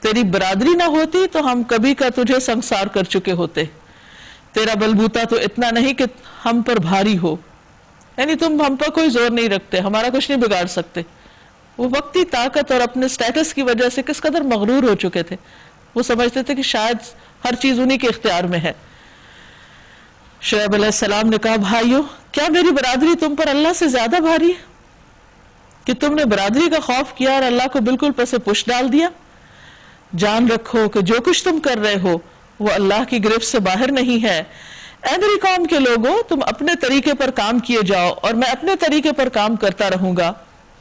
Speaker 1: تیری برادری نہ ہوتی تو ہم کبھی کا تجھے سنسار کر چکے ہوتے. تیرا بلبوتا تو اتنا نہیں کہ ہم پر بھاری ہو، یعنی تم ہم پر کوئی زور نہیں رکھتے، ہمارا کچھ نہیں بگاڑ سکتے. وہ وقتی طاقت اور اپنے سٹیٹس کی وجہ سے کس قدر مغرور ہو چکے تھے. وہ سمجھتے تھے کہ شاید ہر چیز انہی کے اختیار میں ہے. شعیب علیہ السلام نے کہا بھائیو کیا میری برادری تم پر اللہ سے زیادہ بھاری ہے کہ تم نے برادری کا خوف کیا اور اللہ کو بالکل پس پش ڈال دیا؟ جان رکھو کہ جو کچھ تم کر رہے ہو وہ اللہ کی گرفت سے باہر نہیں ہے. اے میری قوم کے لوگوں، تم اپنے طریقے پر کام کیے جاؤ اور میں اپنے طریقے پر کام کرتا رہوں گا.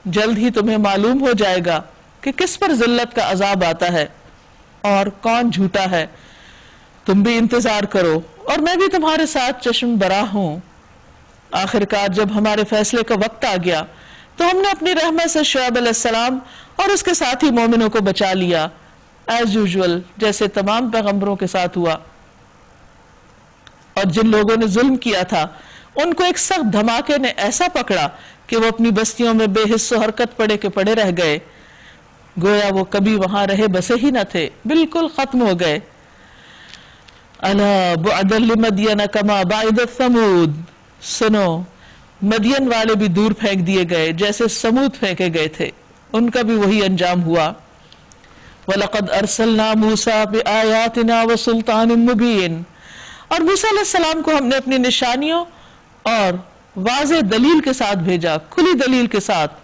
Speaker 1: جلد ہی تمہیں معلوم ہو جائے گا کہ کس پر ذلت کا عذاب آتا ہے اور کون جھوٹا ہے. تم بھی انتظار کرو اور میں بھی تمہارے ساتھ چشم برا ہوں. آخرکار جب ہمارے فیصلے کا وقت آ گیا تو ہم نے اپنی رحمت سے شعیب علیہ السلام اور اس کے ساتھی مومنوں کو بچا لیا، ایز یوزول جیسے تمام پیغمبروں کے ساتھ ہوا. اور جن لوگوں نے ظلم کیا تھا ان کو ایک سخت دھماکے نے ایسا پکڑا کہ وہ اپنی بستیوں میں بے حس و حرکت پڑے کے پڑے رہ گئے، گویا وہ کبھی وہاں رہے بسے ہی نہ تھے، بالکل ختم ہو گئے. الا بعدا لمدین کما بعدت ثمود، سنو مدین والے بھی دور پھینک دیے گئے جیسے سمود پھینکے گئے تھے، ان کا بھی وہی انجام ہوا. وَلَقَدْ أَرْسَلْنَا مُوسَىٰ بِآيَاتِنَا وَسُلْطَانٍ مُبِينٍ، اور موسیٰ علیہ السلام کو ہم نے اپنی نشانیوں اور واضح دلیل کے ساتھ بھیجا، کھلی دلیل کے ساتھ،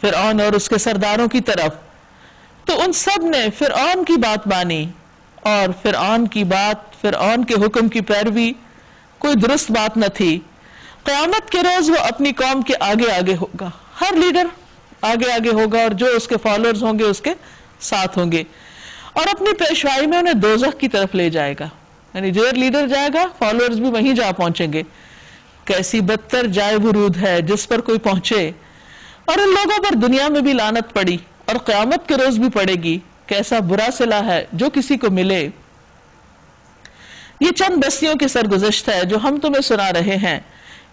Speaker 1: فرعون اور اس کے سرداروں کی طرف. تو ان سب نے فرعون کی بات مانی اور فرعون کی بات، فرعون کے حکم کی پیروی کوئی درست بات نہ تھی. قیامت کے روز وہ اپنی قوم کے آگے آگے ہوگا. ہر لیڈر آگے آگے ہوگا اور جو اس کے فالوورز ہوں گے اس کے ساتھ ہوں گے, اور اپنی پیشوائی میں انہیں دوزخ کی طرف لے جائے گا. یعنی جدھر لیڈر جائے گا فالوورز بھی وہیں جا پہنچیں گے. کیسی بدتر جائے ورود ہے جس پر کوئی پہنچے. اور ان لوگوں پر دنیا میں بھی لعنت پڑی اور قیامت کے روز بھی پڑے گی. کیسا برا صلہ ہے جو کسی کو ملے. یہ چند بستیوں کی سرگزشت ہے جو ہم تمہیں سنا رہے ہیں.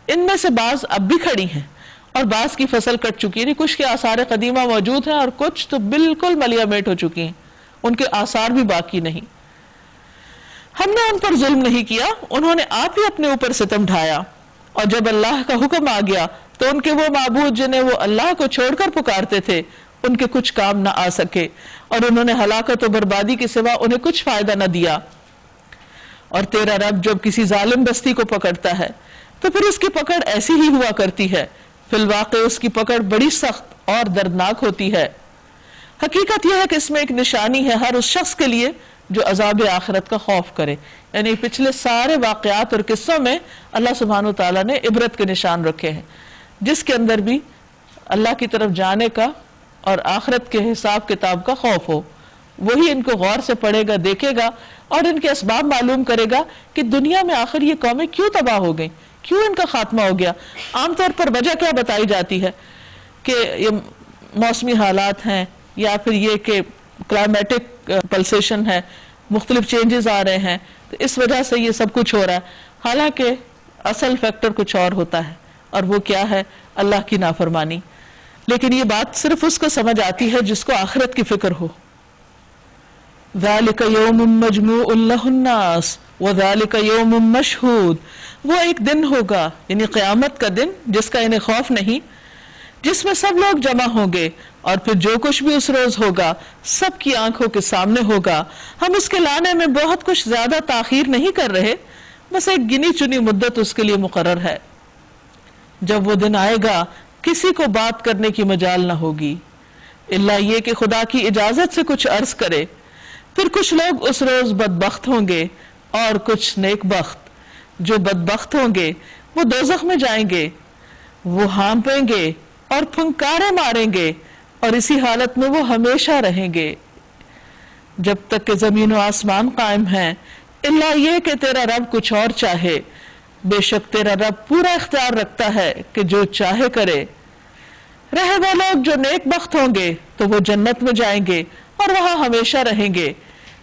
Speaker 1: ان میں سے بعض اب بھی کھڑی ہیں اور بعض کی فصل کٹ چکی, یعنی کچھ کے آثار قدیمہ موجود ہیں اور کچھ تو بالکل ملیا میٹ ہو چکی ہیں, ان کے آثار بھی باقی نہیں. ہم نے ان پر ظلم نہیں کیا, انہوں نے آپ ہی اپنے اوپر ستم ڈھایا. اور جب اللہ کا حکم آ گیا تو ان کے وہ معبود جنہیں وہ اللہ کو چھوڑ کر پکارتے تھے ان کے کچھ کام نہ آ سکے, اور انہوں نے ہلاکت و بربادی کے سوا انہیں کچھ فائدہ نہ دیا. اور تیرا رب جب کسی ظالم بستی کو پکڑتا ہے تو پھر اس کی پکڑ ایسی ہی ہوا کرتی ہے. فی الواقع اس کی پکڑ بڑی سخت اور دردناک ہوتی ہے. حقیقت یہ ہے کہ اس میں ایک نشانی ہے ہر اس شخص کے لیے جو عذاب آخرت کا خوف کرے. یعنی پچھلے سارے واقعات اور قصوں میں اللہ سبحانہ و تعالیٰ نے عبرت کے نشان رکھے ہیں, جس کے اندر بھی اللہ کی طرف جانے کا اور آخرت کے حساب کتاب کا خوف ہو. وہی ان کو غور سے پڑھے گا, دیکھے گا اور ان کے اسباب معلوم کرے گا کہ دنیا میں آخر یہ قومیں کیوں تباہ ہو گئیں, کیوں ان کا خاتمہ ہو گیا. عام طور پر وجہ کیا بتائی جاتی ہے کہ یہ موسمی حالات ہیں, یا پھر یہ کہ کلائمیٹک پلسیشن ہے, مختلف چینجز آ رہے ہیں تو اس وجہ سے یہ سب کچھ ہو رہا ہے. حالانکہ اصل فیکٹر کچھ اور ہوتا ہے, اور وہ کیا ہے؟ اللہ کی نافرمانی. لیکن یہ بات صرف اس کو سمجھ آتی ہے جس کو آخرت کی فکر ہو. ذَلِكَ يَوْمٌ مَجْمُوعٌ لَهُ النَّاسُ وَذَلِكَ يَوْمٌ مَشْهُودٌ. وہ ایک دن ہوگا, یعنی قیامت کا دن, جس کا انہیں خوف نہیں, جس میں سب لوگ جمع ہوں گے, اور پھر جو کچھ بھی اس روز ہوگا سب کی آنکھوں کے سامنے ہوگا. ہم اس کے لانے میں بہت کچھ زیادہ تاخیر نہیں کر رہے, بس ایک گنی چنی مدت اس کے لیے مقرر ہے. جب وہ دن آئے گا کسی کو بات کرنے کی مجال نہ ہوگی الا یہ کہ خدا کی اجازت سے کچھ عرض کرے. پھر کچھ لوگ اس روز بدبخت ہوں گے اور کچھ نیک بخت. جو بدبخت ہوں گے وہ دوزخ میں جائیں گے, وہ ہانپیں گے اور پھنکارے ماریں گے, اور اسی حالت میں وہ ہمیشہ رہیں گے جب تک کہ زمین و آسمان قائم ہیں, الا یہ کہ تیرا رب کچھ اور چاہے. بے شک تیرا رب پورا اختیار رکھتا ہے کہ جو چاہے کرے. رہے وہ لوگ جو نیک بخت ہوں گے تو وہ جنت میں جائیں گے اور وہاں ہمیشہ رہیں گے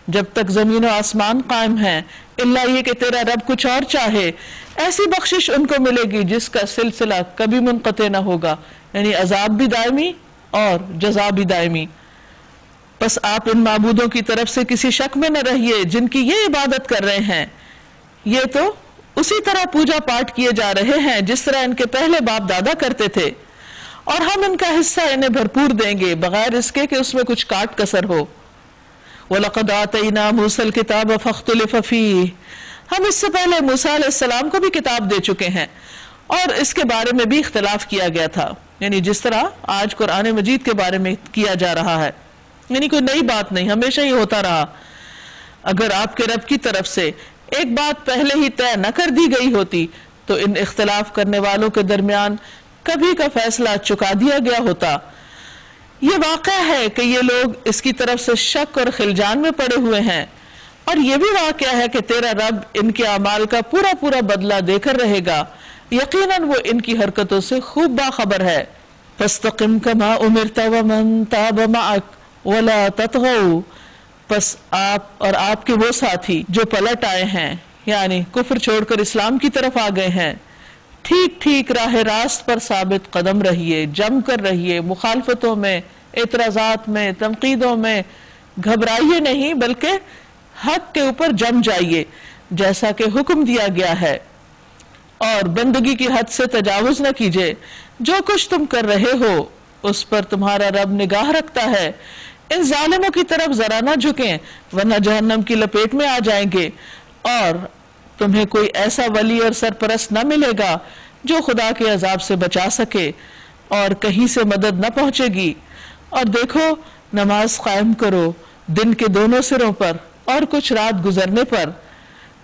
Speaker 1: جب تک زمین و آسمان قائم ہیں, الا یہ کہ تیرا رب کچھ اور چاہے. ایسی بخشش ان کو ملے گی جس کا سلسلہ کبھی منقطع نہ ہوگا, یعنی عذاب بھی دائمی اور جزا بھی دائمی. بس آپ ان معبودوں کی طرف سے کسی شک میں نہ رہیے جن کی یہ عبادت کر رہے ہیں. یہ تو اسی طرح پوجا پاٹ کیے جا رہے ہیں جس طرح ان کے پہلے باپ دادا کرتے تھے, اور ہم ان کا حصہ انہیں بھرپور دیں گے بغیر اس کے کہ اس میں کچھ کاٹ کسر ہو. وَلَقَدْ آتَيْنَا مُوسَى الْكِتَابَ فَاخْتُلِفَ فِيهِ. ہم اس سے پہلے موسیٰ علیہ السلام کو بھی کتاب دے چکے ہیں اور اس کے بارے میں بھی اختلاف کیا گیا تھا, یعنی جس طرح آج قرآن مجید کے بارے میں کیا جا رہا ہے. یعنی کوئی نئی بات نہیں, ہمیشہ ہی ہوتا رہا. اگر آپ کے رب کی طرف سے ایک بات پہلے ہی طے نہ کر دی گئی ہوتی تو ان اختلاف کرنے والوں کے درمیان کبھی کا فیصلہ چکا دیا گیا ہوتا. یہ واقعہ ہے کہ یہ لوگ اس کی طرف سے شک اور خلجان میں پڑے ہوئے ہیں, اور یہ بھی واقعہ ہے کہ تیرا رب ان کے اعمال کا پورا پورا بدلہ دے کر رہے گا. یقیناً وہ ان کی حرکتوں سے خوب باخبر ہے. فاستقم کما امرت ومن تاب معک ولا تطغوا. پس آپ اور آپ کے وہ ساتھی جو پلٹ آئے ہیں, یعنی کفر چھوڑ کر اسلام کی طرف آ گئے ہیں, ٹھیک ٹھیک راہ راست پر ثابت قدم رہیے, جم کر رہیے, مخالفتوں میں, اعتراضات میں, تنقیدوں میں گھبرائیے نہیں بلکہ حق کے اوپر جم جائیے جیسا کہ حکم دیا گیا ہے, اور بندگی کی حد سے تجاوز نہ کیجیے. جو کچھ تم کر رہے ہو اس پر تمہارا رب نگاہ رکھتا ہے. ان ظالموں کی طرف ذرا نہ جھکیں ورنہ جہنم کی لپیٹ میں آ جائیں گے, اور تمہیں کوئی ایسا ولی اور سرپرست نہ ملے گا جو خدا کے عذاب سے بچا سکے, اور کہیں سے مدد نہ پہنچے گی. اور دیکھو نماز قائم کرو دن کے دونوں سروں پر اور کچھ رات گزرنے پر,